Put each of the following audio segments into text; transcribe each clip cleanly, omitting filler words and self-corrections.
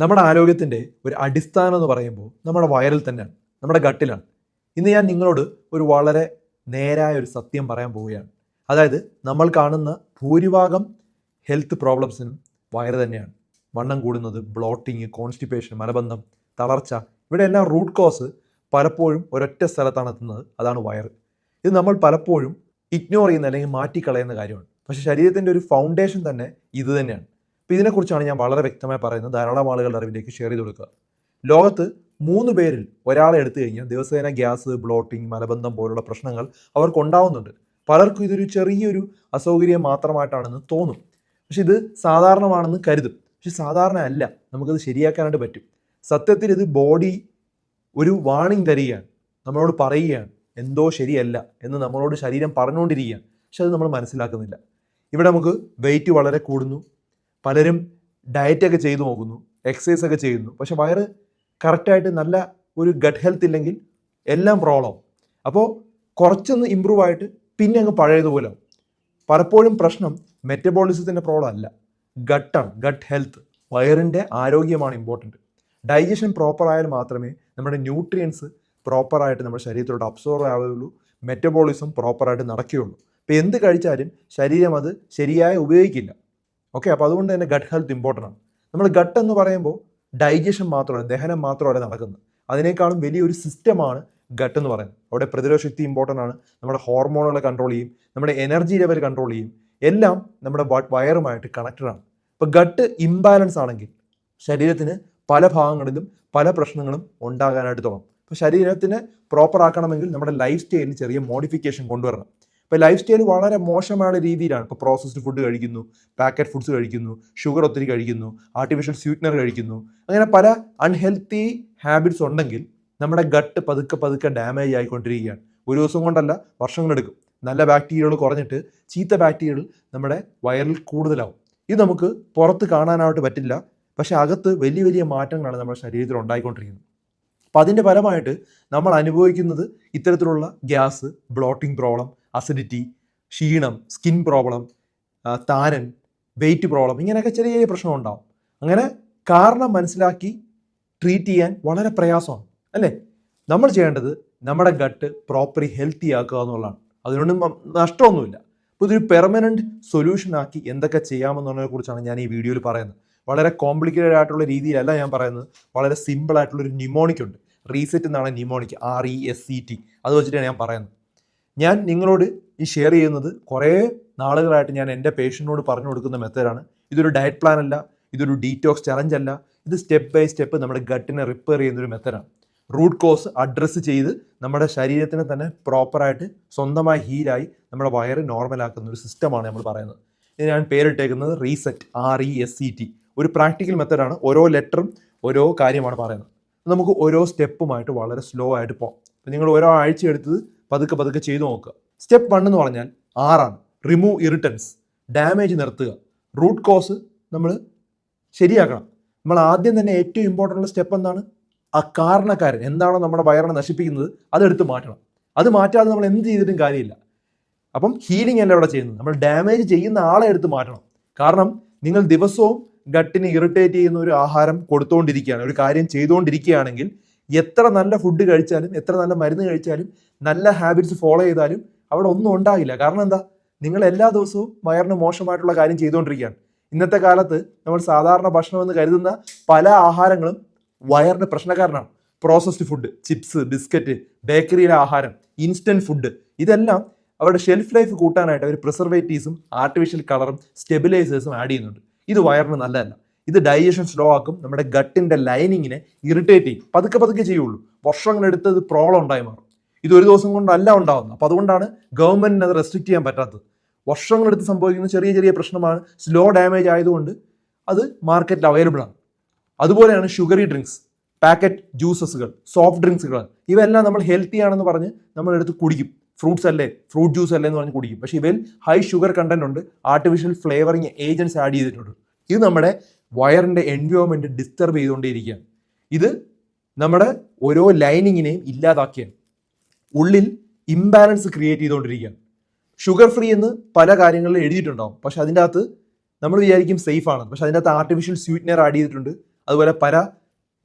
നമ്മുടെ ആരോഗ്യത്തിൻ്റെ ഒരു അടിസ്ഥാനം എന്ന് പറയുമ്പോൾ നമ്മുടെ വയറിൽ തന്നെയാണ്, നമ്മുടെ ഗട്ടിലാണ്. ഇന്ന് ഞാൻ നിങ്ങളോട് ഒരു വളരെ നേരായ ഒരു സത്യം പറയാൻ പോവുകയാണ്. അതായത് നമ്മൾ കാണുന്ന ഭൂരിഭാഗം ഹെൽത്ത് പ്രോബ്ലംസിനും വയറ് തന്നെയാണ്. വണ്ണം കൂടുന്നത്, ബ്ലോട്ടിങ്, കോൺസ്റ്റിപ്പേഷൻ, മലബന്ധം, തളർച്ച, ഇവിടെ എല്ലാം റൂട്ട് കോസ് പലപ്പോഴും ഒരൊറ്റ സ്ഥലത്താണ് എത്തുന്നത്, അതാണ് വയറ്. ഇത് നമ്മൾ പലപ്പോഴും ഇഗ്നോർ ചെയ്യുന്ന അല്ലെങ്കിൽ മാറ്റിക്കളയുന്ന കാര്യമാണ്. പക്ഷേ ശരീരത്തിൻ്റെ ഒരു ഫൗണ്ടേഷൻ തന്നെ ഇത് തന്നെയാണ്. അപ്പോൾ ഇതിനെക്കുറിച്ചാണ് ഞാൻ വളരെ വ്യക്തമായി പറയുന്നത്. ധാരാളം ആളുകളുടെ അറിവിലേക്ക് ഷെയർ ചെയ്ത് കൊടുക്കുക. ലോകത്ത് 3 പേരിൽ ഒരാളെ എടുത്തു കഴിഞ്ഞാൽ ദിവസേന ഗ്യാസ്, ബ്ലോട്ടിങ്, മലബന്ധം പോലുള്ള പ്രശ്നങ്ങൾ അവർക്കുണ്ടാവുന്നുണ്ട്. പലർക്കും ഇതൊരു ചെറിയൊരു അസൗകര്യം മാത്രമായിട്ടാണെന്ന് തോന്നും. പക്ഷെ ഇത് സാധാരണമാണെന്ന് കരുതും. പക്ഷെ സാധാരണ അല്ല, നമുക്കത് ശരിയാക്കാനായിട്ട് പറ്റും. സത്യത്തിൽ ഇത് ബോഡി ഒരു വാണിംഗ് തരികയാണ്, നമ്മളോട് പറയുകയാണ് എന്തോ ശരിയല്ല എന്ന് നമ്മളോട് ശരീരം പറഞ്ഞുകൊണ്ടിരിക്കുകയാണ്. പക്ഷെ അത് നമ്മൾ മനസ്സിലാക്കുന്നില്ല. ഇവിടെ നമുക്ക് വെയിറ്റ് വളരെ കൂടുന്നു, പലരും ഡയറ്റൊക്കെ ചെയ്തു നോക്കുന്നു, എക്സസൈസ് ഒക്കെ ചെയ്യുന്നു. പക്ഷെ വയറ് കറക്റ്റായിട്ട് നല്ല ഒരു ഗട്ട് ഹെൽത്ത് ഇല്ലെങ്കിൽ എല്ലാം പ്രോബ്ലം. അപ്പോൾ കുറച്ചൊന്ന് ഇമ്പ്രൂവ് ആയിട്ട് പിന്നെ അങ്ങ് പഴയതുപോലെ ആവും. പലപ്പോഴും പ്രശ്നം മെറ്റബോളിസത്തിൻ്റെ പ്രോബ്ലം അല്ല, ഗട്ടാണ്, ഗട്ട് ഹെൽത്ത്. വയറിൻ്റെ ആരോഗ്യമാണ് ഇമ്പോർട്ടൻറ്റ്. ഡൈജഷൻ പ്രോപ്പർ ആയാൽ മാത്രമേ നമ്മുടെ ന്യൂട്രിയൻസ് പ്രോപ്പറായിട്ട് നമ്മുടെ ശരീരത്തിലോട്ട് അബ്സോർവ് ആവുകയുള്ളൂ, മെറ്റബോളിസം പ്രോപ്പറായിട്ട് നടക്കുകയുള്ളൂ. അപ്പോൾ എന്ത് കഴിച്ചാലും ശരീരം അത് ശരിയായി ഉപയോഗിക്കില്ല. ഓക്കെ, അപ്പോൾ അതുകൊണ്ട് തന്നെ ഗട്ട് ഹെൽത്ത് ഇമ്പോർട്ടൻ്റ് ആണ്. നമ്മൾ ഗട്ട് എന്ന് പറയുമ്പോൾ ഡൈജഷൻ മാത്രമല്ല, ദഹനം മാത്രമല്ല നടക്കുന്നത്. അതിനേക്കാളും വലിയൊരു സിസ്റ്റമാണ് ഗട്ട് എന്ന് പറയുന്നത്. അവിടെ പ്രതിരോധ ശക്തി ഇമ്പോർട്ടൻ്റ് ആണ്, നമ്മുടെ ഹോർമോണുകളെ കൺട്രോൾ ചെയ്യും, നമ്മുടെ എനർജി ലെവൽ കൺട്രോൾ ചെയ്യും, എല്ലാം നമ്മുടെ വയറുമായിട്ട് കണക്റ്റഡ് ആണ്. ഇപ്പോൾ ഗട്ട് ഇംബാലൻസ് ആണെങ്കിൽ ശരീരത്തിന് പല ഭാഗങ്ങളിലും പല പ്രശ്നങ്ങളും ഉണ്ടാകാനായിട്ട് തുടങ്ങും. അപ്പോൾ ശരീരത്തിന് പ്രോപ്പർ ആക്കണമെങ്കിൽ നമ്മുടെ ലൈഫ് സ്റ്റൈലിൽ ചെറിയ മോഡിഫിക്കേഷൻ കൊണ്ടുവരണം. ഇപ്പോൾ ലൈഫ് സ്റ്റൈൽ വളരെ മോശമായ രീതിയിലാണ്. ഇപ്പോൾ പ്രോസസ്ഡ് ഫുഡ് കഴിക്കുന്നു, പാക്കറ്റ് ഫുഡ്സ് കഴിക്കുന്നു, ഷുഗർ ഒത്തിരി കഴിക്കുന്നു, ആർട്ടിഫിഷ്യൽ സ്വീറ്റ്നർ കഴിക്കുന്നു, അങ്ങനെ പല അൺഹെൽത്തി ഹാബിറ്റ്സ് ഉണ്ടെങ്കിൽ നമ്മുടെ ഗട്ട് പതുക്കെ ഡാമേജ് ആയിക്കൊണ്ടിരിക്കുകയാണ്. ഒരു ദിവസം കൊണ്ടല്ല, വർഷങ്ങളെടുക്കും. നല്ല ബാക്ടീരിയകൾ കുറഞ്ഞിട്ട് ചീത്ത ബാക്ടീരിയകൾ നമ്മുടെ വയറിൽ കൂടുതലാവും. ഇത് നമുക്ക് പുറത്ത് കാണാനായിട്ട് പറ്റില്ല, പക്ഷേ അകത്ത് വലിയ വലിയ മാറ്റങ്ങളാണ് നമ്മുടെ ശരീരത്തിൽ ഉണ്ടായിക്കൊണ്ടിരിക്കുന്നത്. അപ്പോൾ അതിൻ്റെ ഫലമായിട്ട് നമ്മൾ അനുഭവിക്കുന്നത് ഇത്തരത്തിലുള്ള ഗ്യാസ്, ബ്ലോട്ടിംഗ് പ്രോബ്ലം, അസിഡിറ്റി, ക്ഷീണം, സ്കിൻ പ്രോബ്ലം, താരൻ, വെയിറ്റ് പ്രോബ്ലം, ഇങ്ങനെയൊക്കെ ചെറിയ ചെറിയ പ്രശ്നം ഉണ്ടാവും. അങ്ങനെ കാരണം മനസ്സിലാക്കി ട്രീറ്റ് ചെയ്യാൻ വളരെ പ്രയാസമാണ്, അല്ലേ? നമ്മൾ ചെയ്യേണ്ടത് നമ്മുടെ ഗട്ട് പ്രോപ്പർലി ഹെൽത്തി ആക്കുക എന്നുള്ളതാണ്. അതിനൊന്നും നഷ്ടമൊന്നുമില്ല. അപ്പോൾ ഇതൊരു പെർമനൻറ്റ് സൊല്യൂഷൻ ആക്കി എന്തൊക്കെ ചെയ്യാമെന്നുള്ളതിനെ കുറിച്ചാണ് ഞാൻ ഈ വീഡിയോയിൽ പറയുന്നത്. വളരെ കോംപ്ലിക്കേറ്റഡ് ആയിട്ടുള്ള രീതിയിലല്ല ഞാൻ പറയുന്നത്. വളരെ സിമ്പിൾ ആയിട്ടുള്ളൊരു ന്യൂമോണിക് ഉണ്ട്, റീസെറ്റ് എന്നാണ് ന്യൂമോണിക്, RESET. അത് വെച്ചിട്ടാണ് ഞാൻ പറയുന്നത്. ഞാൻ നിങ്ങളോട് ഈ ഷെയർ ചെയ്യുന്നത് കുറേ നാളുകളായിട്ട് ഞാൻ എൻ്റെ പേഷ്യൻറ്റിനോട് പറഞ്ഞു കൊടുക്കുന്ന മെത്തേഡാണ്. ഇതൊരു ഡയറ്റ് പ്ലാൻ അല്ല, ഇതൊരു ഡീറ്റോക്സ് ചലഞ്ച് അല്ല. ഇത് സ്റ്റെപ്പ് ബൈ സ്റ്റെപ്പ് നമ്മുടെ ഗട്ടിനെ റിപ്പയർ ചെയ്യുന്നൊരു മെത്തേഡാണ്. റൂട്ട് കോസ് അഡ്രസ്സ് ചെയ്ത് നമ്മുടെ ശരീരത്തിനെ തന്നെ പ്രോപ്പറായിട്ട് സ്വന്തമായി ഹീലായി നമ്മുടെ വയറ് നോർമലാക്കുന്ന ഒരു സിസ്റ്റമാണ് നമ്മൾ പറയുന്നത്. ഇത് ഞാൻ പേരിട്ടേക്കുന്നത് റീസെറ്റ്, RESET. ഒരു പ്രാക്ടിക്കൽ മെത്തേഡാണ്. ഓരോ ലെറ്ററും ഓരോ കാര്യമാണ് പറയുന്നത്. നമുക്ക് ഓരോ സ്റ്റെപ്പുമായിട്ട് വളരെ സ്ലോ ആയിട്ട് പോകാം. അപ്പോൾ നിങ്ങൾ ഓരോ ആഴ്ച എടുത്തത് പതുക്കെ ചെയ്തു നോക്കുക. സ്റ്റെപ്പ് 1 എന്ന് പറഞ്ഞാൽ R ആണ്, റിമൂവ് ഇറിറ്റൻസ്, ഡാമേജ് നിർത്തുക. റൂട്ട് കോസ് നമ്മൾ ശരിയാക്കണം. നമ്മൾ ആദ്യം തന്നെ ഏറ്റവും ഇമ്പോർട്ടൻ്റ് ഉള്ള സ്റ്റെപ്പ് എന്താണ്? ആ കാരണക്കാരൻ എന്താണോ നമ്മുടെ വയറിനെ നശിപ്പിക്കുന്നത് അതെടുത്ത് മാറ്റണം. അത് മാറ്റാതെ നമ്മൾ എന്ത് ചെയ്തിട്ടും കാര്യമില്ല. അപ്പം ഹീലിംഗ് അല്ല ഇവിടെ ചെയ്യുന്നത്, നമ്മൾ ഡാമേജ് ചെയ്യുന്ന ആളെ എടുത്ത് മാറ്റണം. കാരണം നിങ്ങൾ ദിവസവും ഗട്ടിനെ ഇറിറ്റേറ്റ് ചെയ്യുന്ന ഒരു ആഹാരം കൊടുത്തുകൊണ്ടിരിക്കുകയാണ്, ഒരു കാര്യം ചെയ്തുകൊണ്ടിരിക്കുകയാണെങ്കിൽ എത്ര നല്ല ഫുഡ് കഴിച്ചാലും, എത്ര നല്ല മരുന്ന് കഴിച്ചാലും, നല്ല ഹാബിറ്റ്സ് ഫോളോ ചെയ്താലും അവിടെ ഒന്നും ഉണ്ടാകില്ല. കാരണം എന്താ? നിങ്ങൾ എല്ലാ ദിവസവും വയറിന് മോശമായിട്ടുള്ള കാര്യം ചെയ്തുകൊണ്ടിരിക്കുകയാണ്. ഇന്നത്തെ കാലത്ത് നമ്മൾ സാധാരണ ഭക്ഷണമെന്ന് കരുതുന്ന പല ആഹാരങ്ങളും വയറിന് പ്രശ്നക്കാരനാണ്. പ്രോസസ്ഡ് ഫുഡ്, ചിപ്സ്, ബിസ്ക്കറ്റ്, ബേക്കറിയിലെ ആഹാരം, ഇൻസ്റ്റൻറ്റ് ഫുഡ്, ഇതെല്ലാം അവരുടെ ഷെൽഫ് ലൈഫ് കൂട്ടാനായിട്ട് അവർ പ്രിസർവേറ്റീവ്സും ആർട്ടിഫിഷ്യൽ കളറും സ്റ്റെബിലൈസേഴ്സും ആഡ് ചെയ്യുന്നുണ്ട്. ഇത് വയറിന് നല്ലതല്ല. ഇത് ഡൈജഷൻ സ്ലോ ആക്കും, നമ്മുടെ ഗട്ടിൻ്റെ ലൈനിങ്ങിനെ ഇറിറ്റേറ്റ് ചെയ്യും. പതുക്കെ ചെയ്യുള്ളൂ. വർഷങ്ങളെടുത്ത് ഇത് പ്രോബ്ലം ഉണ്ടായി മാറും. ഇത് ഒരു ദിവസം കൊണ്ടല്ല ഉണ്ടാകുന്നത്. അപ്പോൾ അതുകൊണ്ടാണ് ഗവൺമെൻറ്റിന് അത് റെസ്ട്രിക്റ്റ് ചെയ്യാൻ പറ്റാത്തത്. വർഷങ്ങളെടുത്ത് സംഭവിക്കുന്ന ചെറിയ ചെറിയ പ്രശ്നമാണ്. സ്ലോ ഡാമേജ് ആയതുകൊണ്ട് അത് മാർക്കറ്റിൽ അവൈലബിൾ ആണ്. അതുപോലെയാണ് ഷുഗറി ഡ്രിങ്ക്സ്, പാക്കറ്റ് ജ്യൂസസുകൾ, സോഫ്റ്റ് ഡ്രിങ്ക്സുകൾ, ഇവയെല്ലാം നമ്മൾ ഹെൽത്തി ആണെന്ന് പറഞ്ഞ് നമ്മളെടുത്ത് കുടിക്കും. ഫ്രൂട്ട്സ് അല്ലേ, ഫ്രൂട്ട് ജ്യൂസ് അല്ലേ എന്ന് പറഞ്ഞ് കുടിക്കും. പക്ഷേ ഇവയിൽ ഹൈ ഷുഗർ കണ്ടന്റ് ഉണ്ട്, ആർട്ടിഫിഷ്യൽ ഫ്ലേവറിങ് ഏജൻറ്റ്സ് ആഡ് ചെയ്തിട്ടുണ്ട്. ഇത് നമ്മുടെ വയറിൻ്റെ എൻവയോൺമെൻറ്റ് ഡിസ്റ്റർബ് ചെയ്തുകൊണ്ടേയിരിക്കുകയാണ്. ഇത് നമ്മുടെ ഓരോ ലൈനിങ്ങിനെയും ഇല്ലാതാക്കിയാണ്, ഉള്ളിൽ ഇംബാലൻസ് ക്രിയേറ്റ് ചെയ്തുകൊണ്ടിരിക്കുകയാണ്. ഷുഗർ ഫ്രീ എന്ന് പല കാര്യങ്ങളിൽ എഴുതിയിട്ടുണ്ടാവും, പക്ഷെ അതിൻ്റെ അകത്ത് നമ്മൾ വിചാരിക്കും സേഫ് ആണ്, പക്ഷെ അതിൻ്റെ അകത്ത് ആർട്ടിഫിഷ്യൽ സ്വീറ്റ്നർ ആഡ് ചെയ്തിട്ടുണ്ട്. അതുപോലെ പല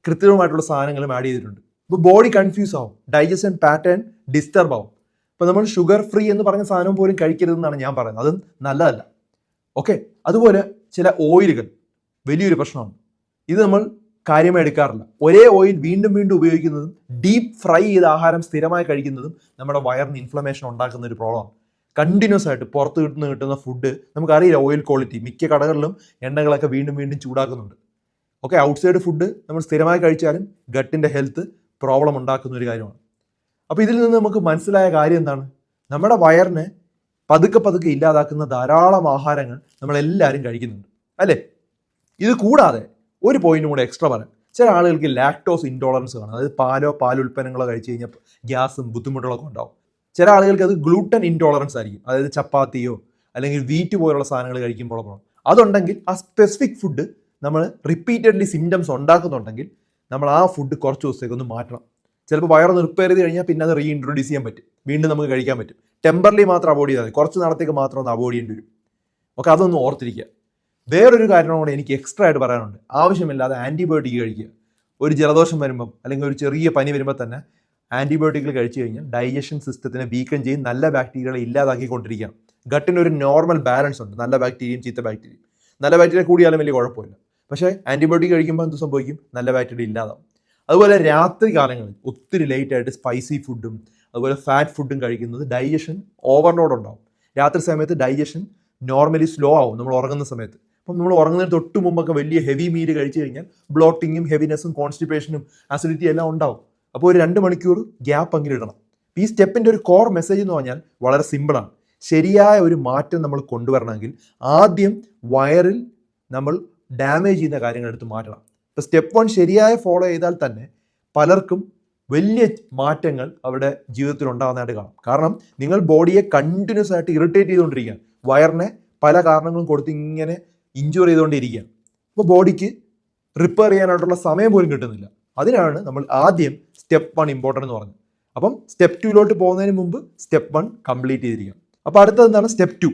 കൃത്രിമമായിട്ടുള്ള സാധനങ്ങളും ആഡ് ചെയ്തിട്ടുണ്ട്. അപ്പോൾ ബോഡി കൺഫ്യൂസ് ആവും, ഡൈജഷൻ പാറ്റേൺ ഡിസ്റ്റർബ് ആവും. ഇപ്പോൾ നമ്മൾ ഷുഗർ ഫ്രീ എന്ന് പറഞ്ഞ സാധനം പോലും കഴിക്കരുതെന്നാണ് ഞാൻ പറയുന്നത്, അത് നല്ലതല്ല. ഓക്കെ, അതുപോലെ ചില ഓയിലുകൾ വലിയൊരു പ്രശ്നമാണ്. ഇത് നമ്മൾ കാര്യമായി എടുക്കാറില്ല. ഒരേ ഓയിൽ വീണ്ടും വീണ്ടും ഉപയോഗിക്കുന്നതും ഡീപ്പ് ഫ്രൈ ചെയ്ത ആഹാരം സ്ഥിരമായി കഴിക്കുന്നതും നമ്മുടെ വയറിന് ഇൻഫ്ലമേഷൻ ഉണ്ടാക്കുന്ന ഒരു പ്രോബ്ലമാണ്. കണ്ടിന്യൂസ് ആയിട്ട് പുറത്ത് കിട്ടുന്ന ഫുഡ് നമുക്കറിയില്ല ഓയിൽ ക്വാളിറ്റി. മിക്ക കടകളിലും എണ്ണകളൊക്കെ വീണ്ടും വീണ്ടും ചൂടാക്കുന്നുണ്ട്. ഓക്കെ, ഔട്ട്സൈഡ് ഫുഡ് നമ്മൾ സ്ഥിരമായി കഴിച്ചാലും ഗട്ടിൻ്റെ ഹെൽത്ത് പ്രോബ്ലം ഉണ്ടാക്കുന്ന ഒരു കാര്യമാണ്. അപ്പോൾ ഇതിൽ നിന്ന് നമുക്ക് മനസ്സിലായ കാര്യം എന്താണ്? നമ്മുടെ വയറിനെ പതുക്കെ പതുക്കെ ഇല്ലാതാക്കുന്ന ധാരാളം ആഹാരങ്ങൾ നമ്മളെല്ലാവരും കഴിക്കുന്നുണ്ട്, അല്ലേ? ഇത് കൂടാതെ ഒരു പോയിന്റും കൂടെ എക്സ്ട്രാ പറയാം. ചില ആളുകൾക്ക് ലാക്ടോസ് ഇൻടോളറൻസ് കാണും. അതായത് പാലുൽപ്പന്നങ്ങളോ കഴിച്ച് കഴിഞ്ഞാൽ ഗ്യാസും ബുദ്ധിമുട്ടുകളൊക്കെ ഉണ്ടാവും. ചില ആളുകൾക്ക് അത് ഗ്ലൂട്ടൻ ഇൻടോളറൻസ് ആയിരിക്കും. അതായത് ചപ്പാത്തിയോ അല്ലെങ്കിൽ വീറ്റ് പോലുള്ള സാധനങ്ങൾ കഴിക്കുമ്പോൾ അതുണ്ടെങ്കിൽ ആ സ്പെസിഫിക് ഫുഡ് നമ്മൾ റിപ്പീറ്റഡ്ലി സിംറ്റംസ് ഉണ്ടാക്കുന്നുണ്ടെങ്കിൽ നമ്മൾ ആ ഫുഡ് കുറച്ച് ദിവസത്തേക്ക് ഒന്ന് മാറ്റണം. ചിലപ്പോൾ വയറൊന്ന് റിപ്പയർ ചെയ്ത് കഴിഞ്ഞാൽ പിന്നെ അത് റീഇൻട്രൊഡ്യൂസ് ചെയ്യാൻ പറ്റും, വീണ്ടും നമുക്ക് കഴിക്കാൻ പറ്റും. ടെമ്പറലി മാത്രം അവോയ്ഡ് ചെയ്താൽ മതി, കുറച്ച് നാളത്തേക്ക് മാത്രം ഒന്ന് അവോയ്ഡ് ചെയ്യേണ്ടി വരും. ഓക്കെ, അതൊന്ന് ഓർത്തിരിക്കുക. വേറൊരു കാര്യം കൂടെ എനിക്ക് എക്സ്ട്രാ ആയിട്ട് പറയാനുണ്ട്. ആവശ്യമില്ലാതെ ആൻറ്റിബയോട്ടിക് കഴിക്കുക. ഒരു ജലദോഷം വരുമ്പം അല്ലെങ്കിൽ ഒരു ചെറിയ പനി വരുമ്പോൾ തന്നെ ആൻറ്റിബയോട്ടിക്കുകൾ കഴിച്ചു കഴിഞ്ഞാൽ ഡൈജഷൻ സിസ്റ്റത്തിനെ വീക്കൻ ചെയ്യും, നല്ല ബാക്ടീരിയകളെ ഇല്ലാതാക്കിക്കൊണ്ടിരിക്കുകയാണ്. ഗട്ടിന് ഒരു നോർമൽ ബാലൻസ് ഉണ്ട്, നല്ല ബാക്ടീരിയയും ചീത്ത ബാക്ടീരിയയും. നല്ല ബാക്ടീരിയ കൂടിയാലും വലിയ കുഴപ്പമില്ല. പക്ഷേ ആൻറ്റിബയോട്ടിക് കഴിക്കുമ്പോൾ എന്ത് സംഭവിക്കും? നല്ല ബാക്ടീരിയ ഇല്ലാതാവും. അതുപോലെ രാത്രി കാലങ്ങളിൽ ഒത്തിരി ലേറ്റായിട്ട് സ്പൈസി ഫുഡും അതുപോലെ ഫാറ്റ് ഫുഡും കഴിക്കുന്നത് ഡൈജഷൻ ഓവർലോഡ് ഉണ്ടാവും. രാത്രി സമയത്ത് ഡൈജഷൻ നോർമലി സ്ലോ ആവും നമ്മൾ ഉറങ്ങുന്ന സമയത്ത്. അപ്പം നമ്മൾ ഉറങ്ങുന്നതിന് തൊട്ട് മുമ്പൊക്കെ വലിയ ഹെവി മീൽ കഴിച്ചു കഴിഞ്ഞാൽ ബ്ലോട്ടിങ്ങും ഹെവിനെസ്സും കോൺസ്റ്റിപ്പേഷനും അസിഡിറ്റി എല്ലാം ഉണ്ടാവും. അപ്പോൾ ഒരു 2 മണിക്കൂർ ഗ്യാപ്പ് അങ്ങനെ ഇടണം. ഈ സ്റ്റെപ്പിൻ്റെ ഒരു കോർ മെസ്സേജ് എന്ന് പറഞ്ഞാൽ വളരെ സിമ്പിളാണ്. ശരിയായ ഒരു മാറ്റം നമ്മൾ കൊണ്ടുവരണമെങ്കിൽ ആദ്യം വയറിൽ നമ്മൾ ഡാമേജ് ചെയ്യുന്ന കാര്യങ്ങൾ എടുത്ത് മാറ്റണം. ഇപ്പോൾ സ്റ്റെപ്പ് 1 ശരിയായി ഫോളോ ചെയ്താൽ തന്നെ പലർക്കും വലിയ മാറ്റങ്ങൾ അവരുടെ ജീവിതത്തിൽ ഉണ്ടാകുന്നതായിട്ട് കാണാം. കാരണം നിങ്ങൾ ബോഡിയെ കണ്ടിന്യൂസ് ആയിട്ട് ഇറിറ്റേറ്റ് ചെയ്തുകൊണ്ടിരിക്കുകയാണ്, വയറിനെ പല കാരണങ്ങളും കൊടുത്ത് ഇങ്ങനെ ഇഞ്ചുറി ചെയ്തുകൊണ്ടിരിക്കുകയാണ്. അപ്പോൾ ബോഡിക്ക് റിപ്പയർ ചെയ്യാനായിട്ടുള്ള സമയം പോലും കിട്ടുന്നില്ല. അതിനാണ് നമ്മൾ ആദ്യം സ്റ്റെപ്പ് 1 ഇമ്പോർട്ടൻ്റ് എന്ന് പറഞ്ഞത്. അപ്പം സ്റ്റെപ്പ് 2 പോകുന്നതിന് മുമ്പ് സ്റ്റെപ്പ് 1 കംപ്ലീറ്റ് ചെയ്തിരിക്കണം. അപ്പോൾ അടുത്തത് എന്താണ്? സ്റ്റെപ്പ് 2.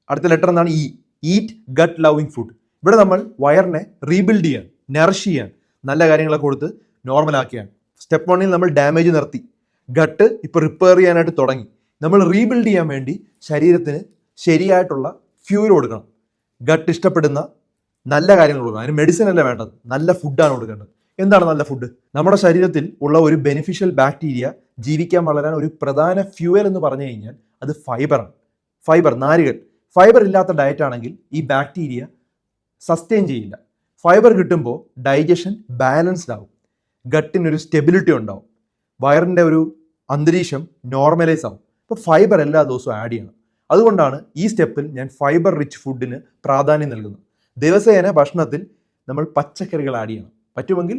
അടുത്ത ലെറ്റർ എന്താണ്? E. Eat gut loving food. ഇവിടെ നമ്മൾ വയറിനെ റീബിൽഡ് ചെയ്യാൻ, നറിഷ് ചെയ്യാൻ, നല്ല കാര്യങ്ങളൊക്കെ കൊടുത്ത് നോർമലാക്കിയാണ്. സ്റ്റെപ്പ് 1 നമ്മൾ ഡാമേജ് നിർത്തി, ഗട്ട് ഇപ്പോൾ റിപ്പയർ ചെയ്യാനായിട്ട് തുടങ്ങി. നമ്മൾ റീബിൽഡ് ചെയ്യാൻ വേണ്ടി ശരീരത്തിന് ശരിയായിട്ടുള്ള ഫ്യൂൽ കൊടുക്കണം. ഗട്ട് ഇഷ്ടപ്പെടുന്ന നല്ല കാര്യങ്ങൾ കൊടുക്കണം. അതിന് മെഡിസിൻ അല്ല വേണ്ടത്, നല്ല ഫുഡാണ് കൊടുക്കേണ്ടത്. എന്താണ് നല്ല ഫുഡ്? നമ്മുടെ ശരീരത്തിൽ ഉള്ള ഒരു ബെനിഫിഷ്യൽ ബാക്ടീരിയ ജീവിക്കാൻ വളരാൻ ഒരു പ്രധാന ഫ്യൂവൽ എന്ന് പറഞ്ഞു കഴിഞ്ഞാൽ അത് ഫൈബറാണ്. ഫൈബർ, നാരുകൾ. ഫൈബർ ഇല്ലാത്ത ഡയറ്റ് ആണെങ്കിൽ ഈ ബാക്ടീരിയ സസ്റ്റെയിൻ ചെയ്യില്ല. ഫൈബർ കിട്ടുമ്പോൾ ഡൈജഷൻ ബാലൻസ്ഡ് ആവും, ഗട്ടിനൊരു സ്റ്റെബിലിറ്റി ഉണ്ടാവും, വയറിൻ്റെ ഒരു അന്തരീക്ഷം നോർമലൈസ് ആവും. അപ്പോൾ ഫൈബർ എല്ലാ ദിവസവും ആഡ് ചെയ്യണം. അതുകൊണ്ടാണ് ഈ സ്റ്റെപ്പിൽ ഞാൻ ഫൈബർ റിച്ച് ഫുഡിന് പ്രാധാന്യം നൽകുന്നത്. ദിവസേന ഭക്ഷണത്തിൽ നമ്മൾ പച്ചക്കറികൾ ആഡ് ചെയ്യണം. പറ്റുമെങ്കിൽ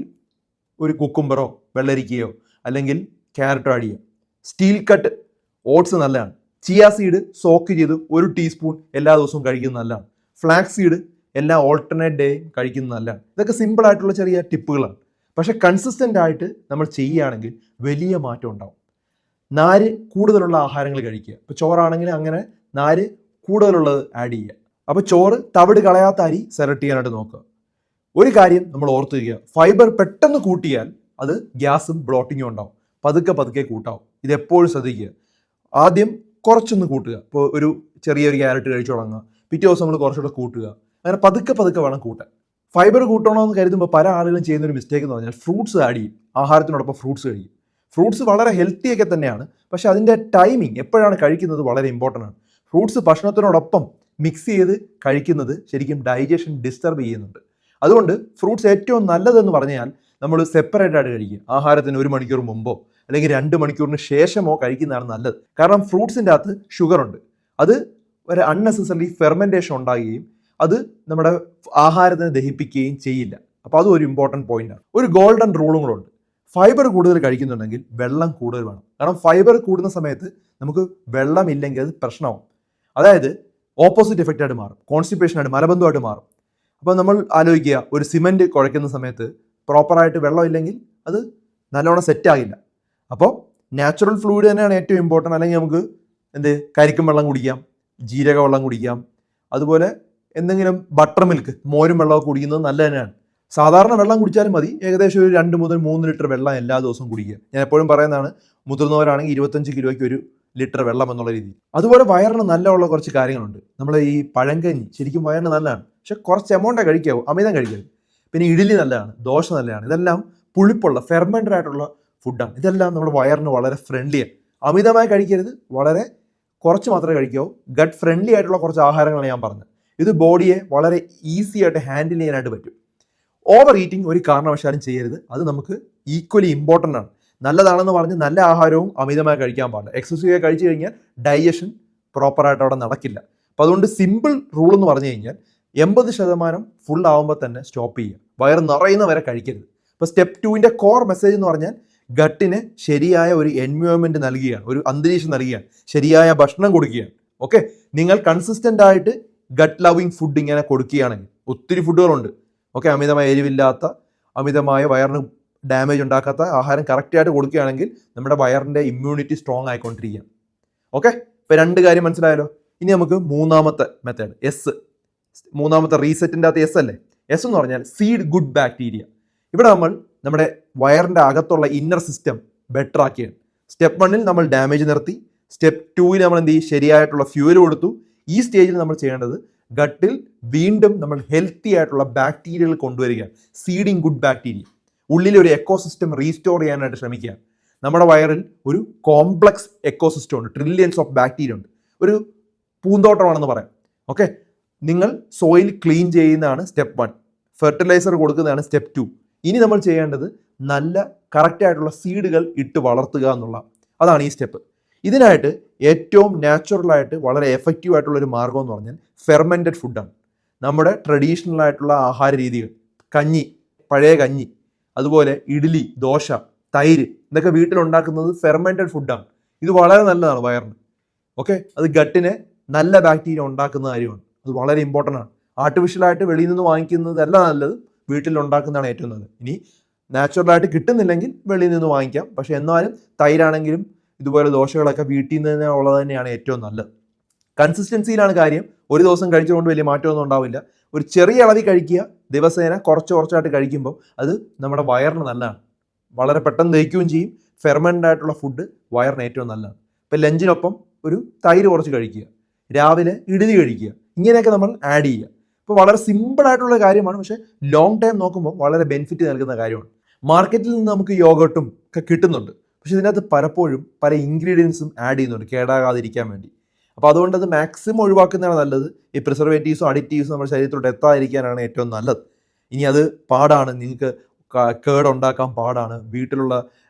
ഒരു കുക്കുംബറോ വെള്ളരിക്കയോ അല്ലെങ്കിൽ ക്യാരറ്റോ ആഡ് ചെയ്യാം. സ്റ്റീൽ കട്ട് ഓട്സ് നല്ലതാണ്. ചിയ സീഡ് സോക്ക് ചെയ്ത് 1 ടീസ്പൂൺ എല്ലാ ദിവസവും കഴിക്കുന്നത് നല്ലതാണ്. ഫ്ലാക്സ് സീഡ് എല്ലാ ഓൾട്ടർനേറ്റ് ഡേ കഴിക്കുന്നത് നല്ലതാണ്. ഇതൊക്കെ സിമ്പിൾ ആയിട്ടുള്ള ചെറിയ ടിപ്പുകളാണ്. പക്ഷേ കൺസിസ്റ്റൻ്റ് ആയിട്ട് നമ്മൾ ചെയ്യുകയാണെങ്കിൽ വലിയ മാറ്റം ഉണ്ടാവും. നാര് കൂടുതലുള്ള ആഹാരങ്ങൾ കഴിക്കുക. ഇപ്പോൾ ചോറാണെങ്കിൽ അങ്ങനെ നാര് കൂടുതലുള്ളത് ആഡ് ചെയ്യുക. അപ്പോൾ ചോറ് തവിട് കളയാത്ത അരി സെലക്ട് ചെയ്യാനായിട്ട് നോക്കുക. ഒരു കാര്യം നമ്മൾ ഓർത്തിരിക്കുക, ഫൈബർ പെട്ടെന്ന് കൂട്ടിയാൽ അത് ഗ്യാസും ബ്ലോട്ടിങ്ങും ഉണ്ടാവും. പതുക്കെ പതുക്കെ കൂട്ടാവും. ഇതെപ്പോഴും ശ്രദ്ധിക്കുക. ആദ്യം കുറച്ചൊന്ന് കൂട്ടുക. ഇപ്പോൾ ഒരു ചെറിയൊരു ക്യാരറ്റ് കഴിച്ചു തുടങ്ങുക, പിറ്റേ ദിവസം നമ്മൾ കുറച്ചുകൂടെ കൂട്ടുക. അങ്ങനെ പതുക്കെ പതുക്കെ വേണം കൂട്ടാൻ. ഫൈബർ കൂട്ടണമെന്ന് കരുതുമ്പോൾ പല ആളുകളും ചെയ്യുന്ന ഒരു മിസ്റ്റേക്ക് എന്ന് പറഞ്ഞാൽ ഫ്രൂട്ട്സ് ആഡ് ചെയ്യും. ആഹാരത്തിനോടൊപ്പം ഫ്രൂട്ട്സ് കഴിക്കും. ഫ്രൂട്ട്സ് വളരെ ഹെൽത്തിയൊക്കെ തന്നെയാണ്, പക്ഷേ അതിൻ്റെ ടൈമിങ് എപ്പോഴാണ് കഴിക്കുന്നത് വളരെ ഇമ്പോർട്ടൻ്റ് ആണ്. ഫ്രൂട്ട്സ് ഭക്ഷണത്തിനോടൊപ്പം മിക്സ് ചെയ്ത് കഴിക്കുന്നത് ശരിക്കും ഡൈജഷൻ ഡിസ്റ്റർബ് ചെയ്യുന്നുണ്ട്. അതുകൊണ്ട് ഫ്രൂട്ട്സ് ഏറ്റവും നല്ലതെന്ന് പറഞ്ഞാൽ നമ്മൾ സെപ്പറേറ്റ് ആയിട്ട് കഴിക്കുക. ആഹാരത്തിന് 1 മണിക്കൂർ മുമ്പോ അല്ലെങ്കിൽ 2 മണിക്കൂറിന് ശേഷമോ കഴിക്കുന്നതാണ് നല്ലത്. കാരണം ഫ്രൂട്ട്സിൻ്റെ അകത്ത് ഷുഗർ ഉണ്ട്. അത് ഒരു അൺനെസസറി ഫെർമെൻറ്റേഷൻ ഉണ്ടാകുകയും അത് നമ്മുടെ ആഹാരത്തിനെ ദഹിപ്പിക്കുകയും ചെയ്യില്ല. അപ്പോൾ അതും ഒരു ഇമ്പോർട്ടൻറ്റ് പോയിന്റാണ്. ഒരു ഗോൾഡൻ റൂളും കൂടെ ഉണ്ട്. ഫൈബർ കൂടുതൽ കഴിക്കുന്നുണ്ടെങ്കിൽ വെള്ളം കൂടുതൽ വേണം. കാരണം ഫൈബർ കൂടുന്ന സമയത്ത് നമുക്ക് വെള്ളമില്ലെങ്കിൽ അത് പ്രശ്നമാവും. അതായത് ഓപ്പോസിറ്റ് എഫക്റ്റ് ആയിട്ട് മാറും, കോൺസ്റ്റിപ്പേഷനായിട്ട്, മലബന്ധമായിട്ട് മാറും. അപ്പോൾ നമ്മൾ ആലോചിക്കുക, ഒരു സിമെൻറ്റ് കുഴയ്ക്കുന്ന സമയത്ത് പ്രോപ്പറായിട്ട് വെള്ളം ഇല്ലെങ്കിൽ അത് നല്ലോണം സെറ്റാകില്ല. അപ്പോൾ നാച്ചുറൽ ഫ്ലൂയിഡ് തന്നെയാണ് ഏറ്റവും ഇമ്പോർട്ടൻ്റ്. അല്ലെങ്കിൽ നമുക്ക് കരിക്കും വെള്ളം കുടിക്കാം, ജീരക വെള്ളം കുടിക്കാം, അതുപോലെ എന്തെങ്കിലും ബട്ടർ മിൽക്ക്, മോരും വെള്ളമൊക്കെ കുടിക്കുന്നത് നല്ലത് തന്നെയാണ്. സാധാരണ വെള്ളം കുടിച്ചാലും മതി, ഏകദേശം ഒരു 2 മുതൽ 3 ലിറ്റർ വെള്ളം എല്ലാ ദിവസവും കുടിക്കുക. ഞാൻ എപ്പോഴും പറയുന്നതാണ്, മുതിർന്നവരാണെങ്കിൽ 25 കിലോയ്ക്ക് 1 ലിറ്റർ വെള്ളം എന്നുള്ള രീതി. അതുപോലെ വയറിന് നല്ലമുള്ള കുറച്ച് കാര്യങ്ങളുണ്ട്. നമ്മൾ ഈ പഴങ്കഞ്ഞി ശരിക്കും വയറിന് നല്ലതാണ്, പക്ഷെ കുറച്ച് എമൗണ്ടേ കഴിക്കാവൂ, അമിതം കഴിക്കരുത്. പിന്നെ ഇഡ്ഡലി നല്ലതാണ്, ദോശ നല്ലതാണ്. ഇതെല്ലാം പുളിപ്പുള്ള ഫെർമെൻറ്റഡ് ആയിട്ടുള്ള ഫുഡാണ്. ഇതെല്ലാം നമ്മുടെ വയറിന് വളരെ ഫ്രണ്ട്ലിയാണ്. അമിതമായി കഴിക്കരുത്, വളരെ കുറച്ച് മാത്രമേ കഴിക്കാവൂ. ഗട്ട് ഫ്രണ്ട്ലി ആയിട്ടുള്ള കുറച്ച് ആഹാരങ്ങളാണ് ഞാൻ പറഞ്ഞത്. ഇത് ബോഡിയെ വളരെ ഈസി ആയിട്ട് ഹാൻഡിൽ ചെയ്യാനായിട്ട് പറ്റും. ഓവർ ഈറ്റിംഗ് ഒരു കാരണവശാലും ചെയ്യരുത്. അത് നമുക്ക് ഈക്വലി ഇമ്പോർട്ടൻ്റ് ആണ്. നല്ലതാണെന്ന് പറഞ്ഞ് നല്ല ആഹാരവും അമിതമായി കഴിക്കാൻ പാടില്ല. എക്സസീവായി കഴിച്ചു കഴിഞ്ഞാൽ ഡൈജഷൻ പ്രോപ്പറായിട്ട് അവിടെ നടക്കില്ല. അപ്പോൾ അതുകൊണ്ട് സിമ്പിൾ റൂൾ എന്ന് പറഞ്ഞു കഴിഞ്ഞാൽ 80% ഫുൾ ആകുമ്പോൾ തന്നെ സ്റ്റോപ്പ് ചെയ്യുക. വയറ് നിറയുന്ന വരെ കഴിക്കരുത്. അപ്പോൾ സ്റ്റെപ്പ് 2ൻ്റെ കോർ മെസ്സേജ് എന്ന് പറഞ്ഞാൽ ഗട്ടിന് ശരിയായ ഒരു എൻവയോൺമെൻറ്റ് നൽകുകയാണ്, ഒരു അന്തരീക്ഷം നൽകുകയാണ്, ശരിയായ ഭക്ഷണം കൊടുക്കുകയാണ്. ഓക്കെ, നിങ്ങൾ കൺസിസ്റ്റൻ്റ് ആയിട്ട് ഗട്ട് ലവിങ് ഫുഡ് ഇങ്ങനെ കൊടുക്കുകയാണെങ്കിൽ, ഒത്തിരി ഫുഡുകളുണ്ട്. ഓക്കെ, അമിതമായ എരിവില്ലാത്ത, അമിതമായ വയറിന് ഡാമേജ് ഉണ്ടാക്കാത്ത ആഹാരം കറക്റ്റായിട്ട് കൊടുക്കുകയാണെങ്കിൽ നമ്മുടെ വയറിൻ്റെ ഇമ്മ്യൂണിറ്റി സ്ട്രോങ് ആയിക്കൊണ്ടിരിക്കുകയാണ്. ഓക്കെ, ഇപ്പോൾ 2 കാര്യം മനസ്സിലായല്ലോ. ഇനി നമുക്ക് മൂന്നാമത്തെ മെത്തേഡ്, എസ്. മൂന്നാമത്തെ റീസെറ്റിൻ്റെ അകത്ത് എസ് അല്ലേ. എസ് എന്ന് പറഞ്ഞാൽ സീഡ് ഗുഡ് ബാക്ടീരിയ. ഇവിടെ നമ്മൾ നമ്മുടെ വയറിൻ്റെ അകത്തുള്ള ഇന്നർ സിസ്റ്റം ബെറ്റർ ആക്കിയാണ്. സ്റ്റെപ്പ് 1ൽ നമ്മൾ ഡാമേജ് നിർത്തി. സ്റ്റെപ്പ് 2ൽ നമ്മൾ എന്ത് ചെയ്യും, ശരിയായിട്ടുള്ള ഫ്യൂവൽ കൊടുത്തു. ഈ സ്റ്റേജിൽ നമ്മൾ ചെയ്യേണ്ടത് ഗട്ടിൽ വീണ്ടും നമ്മൾ ഹെൽത്തി ആയിട്ടുള്ള ബാക്ടീരിയകൾ കൊണ്ടുവരികയാണ്. Seeding good bacteria. ഉള്ളിൽ ഒരു എക്കോസിസ്റ്റം റീസ്റ്റോർ ചെയ്യാനായിട്ട് ശ്രമിക്കുക. നമ്മുടെ വയറിൽ ഒരു കോംപ്ലക്സ് എക്കോസിസ്റ്റം ഉണ്ട്, ട്രില്യൻസ് ഓഫ് ബാക്ടീരിയ ഉണ്ട്, ഒരു പൂന്തോട്ടമാണെന്ന് പറയാം. ഓക്കെ, നിങ്ങൾ സോയിൽ ക്ലീൻ ചെയ്യുന്നതാണ് സ്റ്റെപ്പ് 1, ഫെർട്ടിലൈസർ കൊടുക്കുന്നതാണ് സ്റ്റെപ്പ് 2. ഇനി നമ്മൾ ചെയ്യേണ്ടത് നല്ല കറക്റ്റായിട്ടുള്ള സീഡുകൾ ഇട്ട് വളർത്തുക എന്നുള്ള, അതാണ് ഈ സ്റ്റെപ്പ്. ഇതിനായിട്ട് ഏറ്റവും നാച്ചുറലായിട്ട് വളരെ എഫക്റ്റീവ് ആയിട്ടുള്ളൊരു മാർഗം എന്ന് പറഞ്ഞാൽ ഫെർമെൻറ്റഡ് ഫുഡാണ്. നമ്മുടെ ട്രഡീഷണൽ ആയിട്ടുള്ള ആഹാര രീതികൾ, കഞ്ഞി, പഴയ കഞ്ഞി, അതുപോലെ ഇഡ്ഡലി, ദോശ, തൈര്, ഇതൊക്കെ വീട്ടിലുണ്ടാക്കുന്നത് ഫെർമെൻറ്റഡ് ഫുഡാണ്. ഇത് വളരെ നല്ലതാണ് വയറിന്. ഓക്കെ, അത് ഗട്ടിനെ നല്ല ബാക്ടീരിയ ഉണ്ടാക്കുന്ന കാര്യമാണ്. അത് വളരെ ഇമ്പോർട്ടൻ്റ് ആണ്. ആർട്ടിഫിഷ്യലായിട്ട് വെളിയിൽ നിന്ന് വാങ്ങിക്കുന്നതല്ല നല്ലത്, വീട്ടിലുണ്ടാക്കുന്നതാണ് ഏറ്റവും നല്ലത്. ഇനി നാച്ചുറലായിട്ട് കിട്ടുന്നില്ലെങ്കിൽ വെളിയിൽ നിന്ന് വാങ്ങിക്കാം. പക്ഷേ എന്നാലും തൈരാണെങ്കിലും ഇതുപോലെ ദോശകളൊക്കെ വീട്ടിൽ നിന്ന് ഉള്ളത് തന്നെയാണ് ഏറ്റവും നല്ലത്. കൺസിസ്റ്റൻസിയിലാണ് കാര്യം. ഒരു ദിവസം കഴിച്ചുകൊണ്ട് വലിയ മാറ്റമൊന്നും ഉണ്ടാവില്ല. ഒരു ചെറിയ അളവിൽ കഴിക്കുക, ദിവസേന കുറച്ചായിട്ട് കഴിക്കുമ്പോൾ അത് നമ്മുടെ വയറിന് നല്ലതാണ്. വളരെ പെട്ടെന്ന് ദഹിക്കുകയും ചെയ്യും. ഫെർമെൻ്റ് ആയിട്ടുള്ള ഫുഡ് വയറിന് ഏറ്റവും നല്ലതാണ്. ഇപ്പോൾ ലഞ്ചിനൊപ്പം ഒരു തൈര് കുറച്ച് കഴിക്കുക, രാവിലെ ഇഡ്ഡലി കഴിക്കുക, ഇങ്ങനെയൊക്കെ നമ്മൾ ആഡ് ചെയ്യുക. ഇപ്പോൾ വളരെ സിമ്പിളായിട്ടുള്ള കാര്യമാണ്, പക്ഷേ ലോങ് ടൈം നോക്കുമ്പോൾ വളരെ ബെനിഫിറ്റ് നൽകുന്ന കാര്യമാണ്. മാർക്കറ്റിൽ നിന്ന് നമുക്ക് യോഗട്ടും ഒക്കെ കിട്ടുന്നുണ്ട്, പക്ഷേ ഇതിനകത്ത് പലപ്പോഴും പല ഇൻഗ്രീഡിയൻസും ആഡ് ചെയ്യുന്നുണ്ട് കേടാകാതിരിക്കാൻ വേണ്ടി. അപ്പോൾ അതുകൊണ്ട് അത് മാക്സിമം ഒഴിവാക്കുന്നതാണ് നല്ലത്. ഈ പ്രിസർവേറ്റീവ്സും അഡിറ്റീവ്സും നമ്മുടെ ശരീരത്തോട് എത്താതിരിക്കാനാണ് ഏറ്റവും നല്ലത്. ഇനി അത് പാടാണ്, നിങ്ങൾക്ക് കേടുണ്ടാക്കാൻ പാടാണ്, വീട്ടിലുള്ള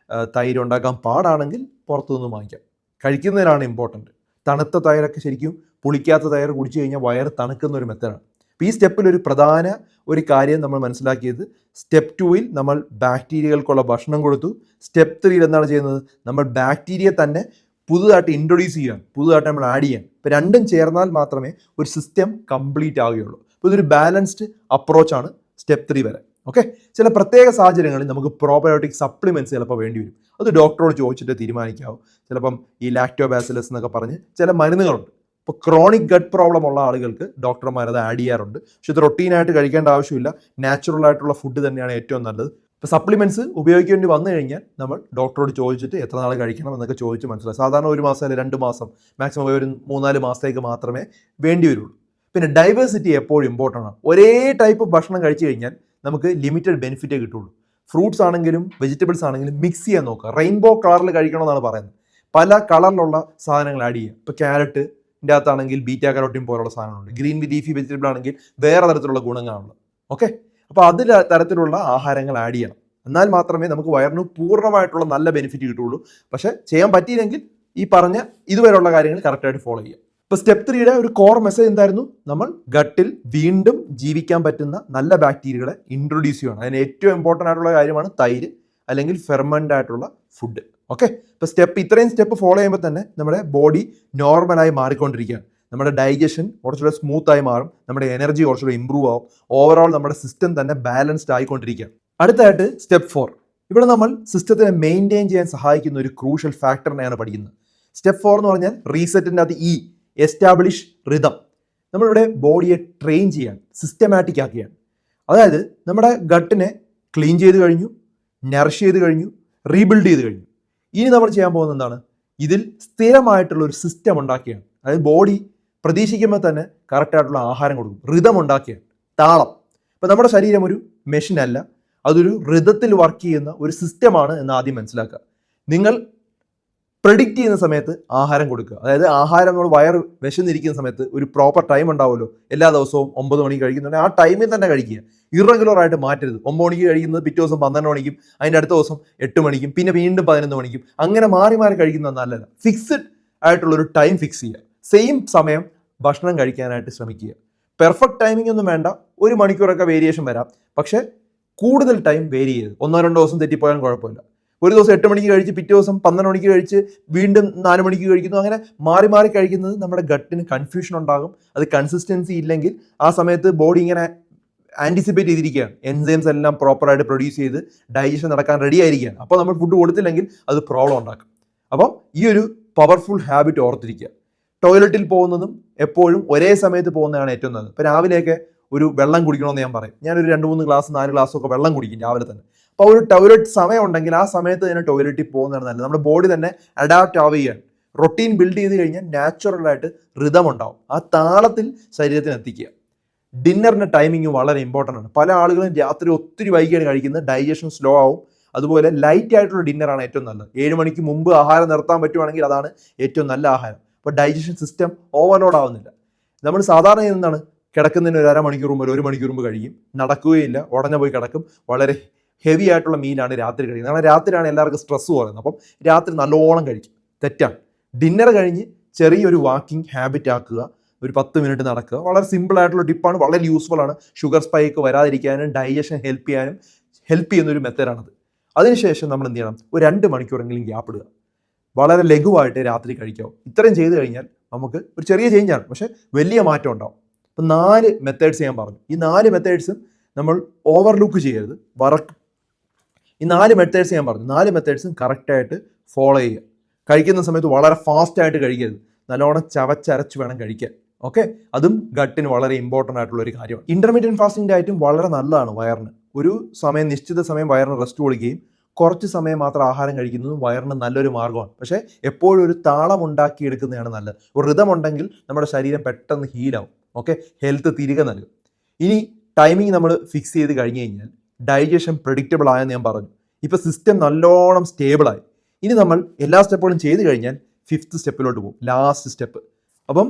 തൈര് ഉണ്ടാക്കാൻ പാടാണെങ്കിൽ പുറത്തുനിന്ന് വാങ്ങിക്കാം. കഴിക്കുന്നതിനാണ് ഇമ്പോർട്ടൻറ്റ്. തണുത്ത തൈരൊക്കെ ശരിക്കും പുളിക്കാത്ത തൈര് കുടിച്ചു കഴിഞ്ഞാൽ വയറ് തണുക്കുന്ന ഒരു മെത്തേഡാണ്. അപ്പോൾ ഈ സ്റ്റെപ്പിൽ ഒരു പ്രധാന കാര്യം നമ്മൾ മനസ്സിലാക്കിയത്, സ്റ്റെപ്പ് 2ൽ നമ്മൾ ബാക്ടീരിയകൾക്കുള്ള ഭക്ഷണം കൊടുത്തു. സ്റ്റെപ്പ് 3ൽ എന്താണ് ചെയ്യുന്നത്, നമ്മൾ ബാക്ടീരിയ തന്നെ പുതുതായിട്ട് ഇൻട്രൊഡ്യൂസ് ചെയ്യാൻ, പുതുതായിട്ട് നമ്മൾ ആഡ് ചെയ്യാൻ. ഇപ്പോൾ രണ്ടും ചേർന്നാൽ മാത്രമേ ഒരു സിസ്റ്റം കംപ്ലീറ്റ് ആവുകയുള്ളൂ. അപ്പോൾ ഇതൊരു ബാലൻസ്ഡ് അപ്രോച്ചാണ് സ്റ്റെപ്പ് 3 വരെ. ഓക്കെ, ചില പ്രത്യേക സാഹചര്യങ്ങളിൽ നമുക്ക് പ്രോബയോട്ടിക് സപ്ലിമെൻറ്റ്സ് ചിലപ്പോൾ വേണ്ടി വരും. അത് ഡോക്ടറോട് ചോദിച്ചിട്ട് തീരുമാനിക്കാവും. ചിലപ്പം ഈ ലാക്ടോബാസിലസ് എന്നൊക്കെ പറഞ്ഞ് ചില മരുന്നുകളുണ്ട്. ഇപ്പോൾ ക്രോണിക് ഗട്ട് പ്രോബ്ലം ഉള്ള ആളുകൾക്ക് ഡോക്ടർമാർ അത് ആഡ് ചെയ്യാറുണ്ട്. പക്ഷെ ഇത് റൊട്ടീനായിട്ട് കഴിക്കേണ്ട ആവശ്യമില്ല. നാച്ചുറൽ ആയിട്ടുള്ള ഫുഡ് തന്നെയാണ് ഏറ്റവും നല്ലത്. ഇപ്പോൾ സപ്ലിമെൻറ്റ്സ് ഉപയോഗിക്കേണ്ടി വന്നു കഴിഞ്ഞാൽ നമ്മൾ ഡോക്ടറോട് ചോദിച്ചിട്ട് എത്ര നാൾ കഴിക്കണം എന്നൊക്കെ ചോദിച്ച് മനസ്സിലായി. സാധാരണ 1 മാസം അല്ലെങ്കിൽ 2 മാസം, മാക്സിമം ഒരു 3-4 മാസത്തേക്ക് മാത്രമേ വേണ്ടി വരുള്ളൂ. പിന്നെ ഡൈവേഴ്സിറ്റി എപ്പോഴും ഇമ്പോർട്ടൻ്റ് ആണ്. ഒരേ ടൈപ്പ് ഭക്ഷണം കഴിച്ചു കഴിഞ്ഞാൽ നമുക്ക് ലിമിറ്റഡ് ബെനിഫിറ്റേ കിട്ടുള്ളൂ. ഫ്രൂട്ട്സ് ആണെങ്കിലും വെജിറ്റബിൾസ് ആണെങ്കിലും മിക്സ് ചെയ്യാൻ നോക്കുക. റെയിൻബോ കളറിൽ കഴിക്കണമെന്നാണ് പറയുന്നത്. പല കളറിലുള്ള സാധനങ്ങൾ ആഡ് ചെയ്യുക. ഇപ്പോൾ ക്യാരറ്റ് ഇതിൻ്റെ അകത്താണെങ്കിൽ ബീറ്റാ കരോട്ടിൻ പോലുള്ള സാധനങ്ങളുണ്ട്. ഗ്രീൻ ലീഫി വെജിറ്റബിൾ ആണെങ്കിൽ വേറെ തരത്തിലുള്ള ഗുണങ്ങളാണുള്ളത്. ഓക്കെ, അപ്പോൾ അതിൽ തരത്തിലുള്ള ആഹാരങ്ങൾ ആഡ് ചെയ്യണം. എന്നാൽ മാത്രമേ നമുക്ക് വയറിന് പൂർണ്ണമായിട്ടുള്ള നല്ല ബെനിഫിറ്റ് കിട്ടുള്ളൂ. പക്ഷേ ചെയ്യാൻ പറ്റിയില്ലെങ്കിൽ ഈ പറഞ്ഞ ഇതുവരെയുള്ള കാര്യങ്ങൾ കറക്റ്റായിട്ട് ഫോളോ ചെയ്യുക. ഇപ്പോൾ സ്റ്റെപ്പ് 3യുടെ ഒരു കോർ മെസ്സേജ് എന്തായിരുന്നു, നമ്മൾ ഗട്ടിൽ വീണ്ടും ജീവിക്കാൻ പറ്റുന്ന നല്ല ബാക്ടീരിയകളെ ഇൻട്രൊഡ്യൂസ് ചെയ്യണം. അതിന് ഏറ്റവും ഇമ്പോർട്ടൻ്റ് ആയിട്ടുള്ള കാര്യമാണ് തൈര് അല്ലെങ്കിൽ ഫെർമെൻ്റ് ആയിട്ടുള്ള ഫുഡ്. ഓക്കെ, ഇപ്പോൾ ഇത്രയും സ്റ്റെപ്പ് ഫോളോ ചെയ്യുമ്പോൾ തന്നെ നമ്മുടെ ബോഡി നോർമലായി മാറിക്കൊണ്ടിരിക്കുകയാണ്. നമ്മുടെ ഡൈജഷൻ കുറച്ചുകൂടെ സ്മൂത്തായി മാറും, നമ്മുടെ എനർജി കുറച്ചുകൂടെ ഇമ്പ്രൂവ് ആവും, ഓവറോൾ നമ്മുടെ സിസ്റ്റം തന്നെ ബാലൻസ്ഡ് ആയിക്കൊണ്ടിരിക്കുകയാണ്. അടുത്തായിട്ട് സ്റ്റെപ്പ് 4. ഇവിടെ നമ്മൾ സിസ്റ്റത്തിനെ മെയിൻറ്റെയിൻ ചെയ്യാൻ സഹായിക്കുന്ന ഒരു ക്രൂഷ്യൽ ഫാക്ടറിനെയാണ് പഠിക്കുന്നത്. സ്റ്റെപ്പ് 4 എന്ന് പറഞ്ഞാൽ റീസെറ്റിൻ്റെ അകത്ത് എസ്റ്റാബ്ലിഷ് റിതം. നമ്മളിവിടെ ബോഡിയെ ട്രെയിൻ ചെയ്യാൻ, സിസ്റ്റമാറ്റിക് ആക്കുകയാണ്. അതായത് നമ്മുടെ ഗട്ടിനെ ക്ലീൻ ചെയ്ത് കഴിഞ്ഞു, നറിഷ് ചെയ്ത് കഴിഞ്ഞു, റീബിൽഡ് ചെയ്ത് കഴിഞ്ഞു. ഇനി നമ്മൾ ചെയ്യാൻ പോകുന്നത് എന്താണ്? ഇതിൽ സ്ഥിരമായിട്ടുള്ള ഒരു സിസ്റ്റം ഉണ്ടാക്കിയാണ്. അതായത് ബോഡി പ്രതീക്ഷിക്കുമ്പോൾ തന്നെ കറക്റ്റായിട്ടുള്ള ആഹാരം കൊടുക്കും, ഋതം ഉണ്ടാക്കിയാണ്, താളം. ഇപ്പം നമ്മുടെ ശരീരം ഒരു മെഷീൻ അല്ല, അതൊരു ഋതത്തിൽ വർക്ക് ചെയ്യുന്ന ഒരു സിസ്റ്റമാണ് എന്ന് ആദ്യം മനസ്സിലാക്കുക. നിങ്ങൾ പ്രെഡിക്റ്റ് ചെയ്യുന്ന സമയത്ത് ആഹാരം കൊടുക്കുക. അതായത് ആഹാരം നമ്മൾ വയർ വിശന്നിരിക്കുന്ന സമയത്ത് ഒരു പ്രോപ്പർ ടൈം ഉണ്ടാവുമല്ലോ. എല്ലാ ദിവസവും 9 മണിക്ക് കഴിക്കുന്നുണ്ടെങ്കിൽ ആ ടൈമിൽ തന്നെ കഴിക്കുക. ഇറഗുലർ ആയിട്ട് മാറ്റരുത്. 9 മണിക്ക് കഴിക്കുന്നത് പിറ്റേ ദിവസം 12 മണിക്കും, അതിൻ്റെ അടുത്ത ദിവസം 8 മണിക്കും, പിന്നെ വീണ്ടും 11 മണിക്കും, അങ്ങനെ മാറി മാറി കഴിക്കുന്നത് നല്ലതല്ല. ഫിക്സഡ് ആയിട്ടുള്ളൊരു ടൈം ഫിക്സ് ചെയ്യുക. സെയിം സമയം ഭക്ഷണം കഴിക്കാനായിട്ട് ശ്രമിക്കുക. പെർഫെക്റ്റ് ടൈമിംഗ് ഒന്നും വേണ്ട, 1 മണിക്കൂറൊക്കെ വേരിയേഷൻ വരാം, പക്ഷേ കൂടുതൽ ടൈം വേരി ചെയ്ത് 1-2 ദിവസം തെറ്റിപ്പോയാലും കുഴപ്പമില്ല. ഒരു ദിവസം 8 മണിക്ക് കഴിച്ച് പിറ്റേ ദിവസം 12 മണിക്ക് കഴിച്ച് വീണ്ടും 4 മണിക്ക് കഴിക്കുന്നു. അങ്ങനെ മാറി മാറി കഴിക്കുന്നത് നമ്മുടെ ഗട്ടിന് കൺഫ്യൂഷൻ ഉണ്ടാകും. അത് കൺസിസ്റ്റൻസി ഇല്ലെങ്കിൽ ആ സമയത്ത് ബോഡി ഇങ്ങനെ ആൻറ്റിസിപ്പേറ്റ് ചെയ്തിരിക്കുകയാണ്. എൻസൈംസ് എല്ലാം പ്രോപ്പറായിട്ട് പ്രൊഡ്യൂസ് ചെയ്ത് ഡൈജഷൻ നടക്കാൻ റെഡി ആയിരിക്കുകയാണ്. അപ്പോൾ നമ്മൾ ഫുഡ് കൊടുത്തില്ലെങ്കിൽ അത് പ്രോബ്ലം ഉണ്ടാക്കും. അപ്പം ഈ ഒരു പവർഫുൾ ഹാബിറ്റ് ഓർത്തിരിക്കുക. ടോയ്ലറ്റിൽ പോകുന്നതും എപ്പോഴും ഒരേ സമയത്ത് പോകുന്നതാണ് ഏറ്റവും നല്ലത്. ഇപ്പോൾ രാവിലെയൊക്കെ ഒരു വെള്ളം കുടിക്കണമെന്ന് ഞാൻ പറയും. ഞാനൊരു 2-3 ഗ്ലാസ് 4 ഗ്ലാസ്സൊക്കെ വെള്ളം കുടിക്കും രാവിലെ തന്നെ. അപ്പോൾ ഒരു ടോയ്ലറ്റ് സമയം ഉണ്ടെങ്കിൽ ആ സമയത്ത് തന്നെ ടോയ്ലറ്റിൽ പോകുന്നതാണ് നല്ലത്. നമ്മുടെ ബോഡി തന്നെ അഡാപ്റ്റ് ആവുകയാണ്. റൊട്ടീൻ ബിൽഡ് ചെയ്ത് കഴിഞ്ഞാൽ നാച്ചുറലായിട്ട് ഋതം ഉണ്ടാവും. ആ താളത്തിൽ ശരീരത്തിന് എത്തിക്കുക. ഡിന്നറിൻ്റെ ടൈമിങ് വളരെ ഇമ്പോർട്ടൻ്റ് ആണ്. പല ആളുകളും രാത്രി ഒത്തിരി വൈകിയാണ് കഴിക്കുന്നത്, ഡൈജഷൻ സ്ലോ ആവും. അതുപോലെ ലൈറ്റ് ആയിട്ടുള്ള ഡിന്നറാണ് ഏറ്റവും നല്ലത്. 7 മണിക്ക് മുമ്പ് ആഹാരം നിർത്താൻ പറ്റുവാണെങ്കിൽ അതാണ് ഏറ്റവും നല്ല ആഹാരം. അപ്പോൾ ഡൈജഷൻ സിസ്റ്റം ഓവർലോഡ് ആവുന്നില്ല. നമ്മൾ സാധാരണ എന്താണ്, കിടക്കുന്നതിന് ഒരു 1/2 മണിക്കൂർ മുമ്പ് 1 മണിക്കൂർ മുമ്പ് കഴിയും, നടക്കുകയില്ല, ഉടനെ പോയി കിടക്കും. വളരെ ഹെവി ആയിട്ടുള്ള മീലാണ് രാത്രി കഴിക്കുന്നത്. കാരണം രാത്രിയാണ് എല്ലാവർക്കും സ്ട്രെസ് പറയുന്നത്. അപ്പം രാത്രി നല്ലോണം കഴിക്കും. തെറ്റാണ്. ഡിന്നർ കഴിഞ്ഞ് ചെറിയൊരു വാക്കിംഗ് ഹാബിറ്റ് ആക്കുക. ഒരു 10 മിനിറ്റ് നടക്കുക. വളരെ സിമ്പിൾ ആയിട്ടുള്ള ടിപ്പാണ്, വളരെ യൂസ്ഫുൾ ആണ്. ഷുഗർ സ്പൈക്ക് വരാതിരിക്കാനും ഡൈജഷൻ ഹെൽപ്പ് ചെയ്യാനും ഹെൽപ്പ് ചെയ്യുന്നൊരു മെത്തേഡാണത്. അതിനുശേഷം നമ്മൾ എന്ത് ചെയ്യണം? ഒരു 2 മണിക്കൂറെങ്കിലും ഗ്യാപ്പ് ഇടുക. വളരെ ലഘുവായിട്ട് രാത്രി കഴിക്കാവും. ഇത്രയും ചെയ്ത് കഴിഞ്ഞാൽ നമുക്ക് ഒരു ചെറിയ ചേഞ്ചാണ്, പക്ഷേ വലിയ മാറ്റം ഉണ്ടാവും. ഇപ്പം 4 മെത്തേഡ്സ് ഞാൻ പറഞ്ഞു. ഈ 4 മെത്തേഡ്സും നമ്മൾ ഓവർലുക്ക് ചെയ്യരുത്. ഈ 4 മെത്തേഡ്സ് ഞാൻ പറഞ്ഞു. 4 മെത്തേഡ്സും കറക്റ്റായിട്ട് ഫോളോ ചെയ്യുക. കഴിക്കുന്ന സമയത്ത് വളരെ ഫാസ്റ്റായിട്ട് കഴിക്കരുത്. നല്ലോണം ചവച്ചരച്ച് വേണം കഴിക്കാൻ. ഓക്കെ, അതും ഗട്ടിന് വളരെ ഇമ്പോർട്ടൻ്റ് ആയിട്ടുള്ള ഒരു കാര്യമാണ്. ഇൻ്റർമീഡിയറ്റ് ഫാസ്റ്റിംഗ് ഡയറ്റും വളരെ നല്ലതാണ് വയറിന്. ഒരു സമയം, നിശ്ചിത സമയം വയറിന് റെസ്റ്റ് കൊടുക്കുകയും കുറച്ച് സമയം മാത്രം ആഹാരം കഴിക്കുന്നതും വയറിന് നല്ലൊരു മാർഗ്ഗമാണ്. പക്ഷേ എപ്പോഴും ഒരു താളം ഉണ്ടാക്കിയെടുക്കുന്നതാണ് നല്ലത്. ഒരു ഋതം ഉണ്ടെങ്കിൽ നമ്മുടെ ശരീരം പെട്ടെന്ന് ഹീലാവും. ഓക്കെ, ഹെൽത്ത് തിരികെ നൽകും. ഇനി ടൈമിംഗ് നമ്മൾ ഫിക്സ് ചെയ്ത് കഴിഞ്ഞ് കഴിഞ്ഞാൽ ഡൈജഷൻ പ്രെഡിക്റ്റബിൾ ആയെന്ന് ഞാൻ പറഞ്ഞു. ഇപ്പോൾ സിസ്റ്റം നല്ലോണം സ്റ്റേബിളായി. ഇനി നമ്മൾ എല്ലാ സ്റ്റെപ്പുകളും ചെയ്ത് കഴിഞ്ഞാൽ 5th സ്റ്റെപ്പിലോട്ട് പോകും, ലാസ്റ്റ് സ്റ്റെപ്പ്. അപ്പം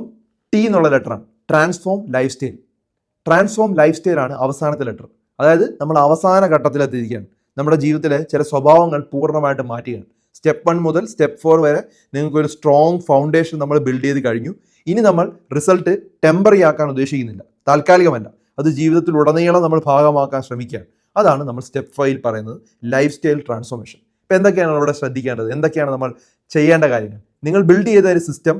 T എന്നുള്ള ലെറ്ററാണ്, ട്രാൻസ്ഫോം ലൈഫ് സ്റ്റൈൽ. ട്രാൻസ്ഫോം ലൈഫ് സ്റ്റൈലാണ് അവസാനത്തെ ലെറ്റർ. അതായത് നമ്മൾ അവസാന ഘട്ടത്തിലെത്തിയിരിക്കുകയാണ്. നമ്മുടെ ജീവിതത്തിലെ ചില സ്വഭാവങ്ങൾ പൂർണ്ണമായിട്ട് മാറ്റുകയാണ്. സ്റ്റെപ്പ് 1 മുതൽ സ്റ്റെപ്പ് 4 വരെ നിങ്ങൾക്കൊരു സ്ട്രോങ് ഫൗണ്ടേഷൻ നമ്മൾ ബിൽഡ് ചെയ്ത് കഴിഞ്ഞു. ഇനി നമ്മൾ റിസൾട്ട് ടെമ്പററി ആക്കാൻ ഉദ്ദേശിക്കുന്നില്ല, താൽക്കാലികമല്ല. അത് ജീവിതത്തിലുടനീളം നമ്മൾ ഭാഗമാക്കാൻ ശ്രമിക്കുകയാണ്. അതാണ് നമ്മൾ സ്റ്റെപ്പ് 5 പറയുന്നത്, ലൈഫ് സ്റ്റൈൽ ട്രാൻസ്ഫോർമേഷൻ. ഇപ്പോൾ എന്തൊക്കെയാണ് അവിടെ ശ്രദ്ധിക്കേണ്ടത്, എന്തൊക്കെയാണ് നമ്മൾ ചെയ്യേണ്ട കാര്യങ്ങൾ? നിങ്ങൾ ബിൽഡ് ചെയ്ത ഒരു സിസ്റ്റം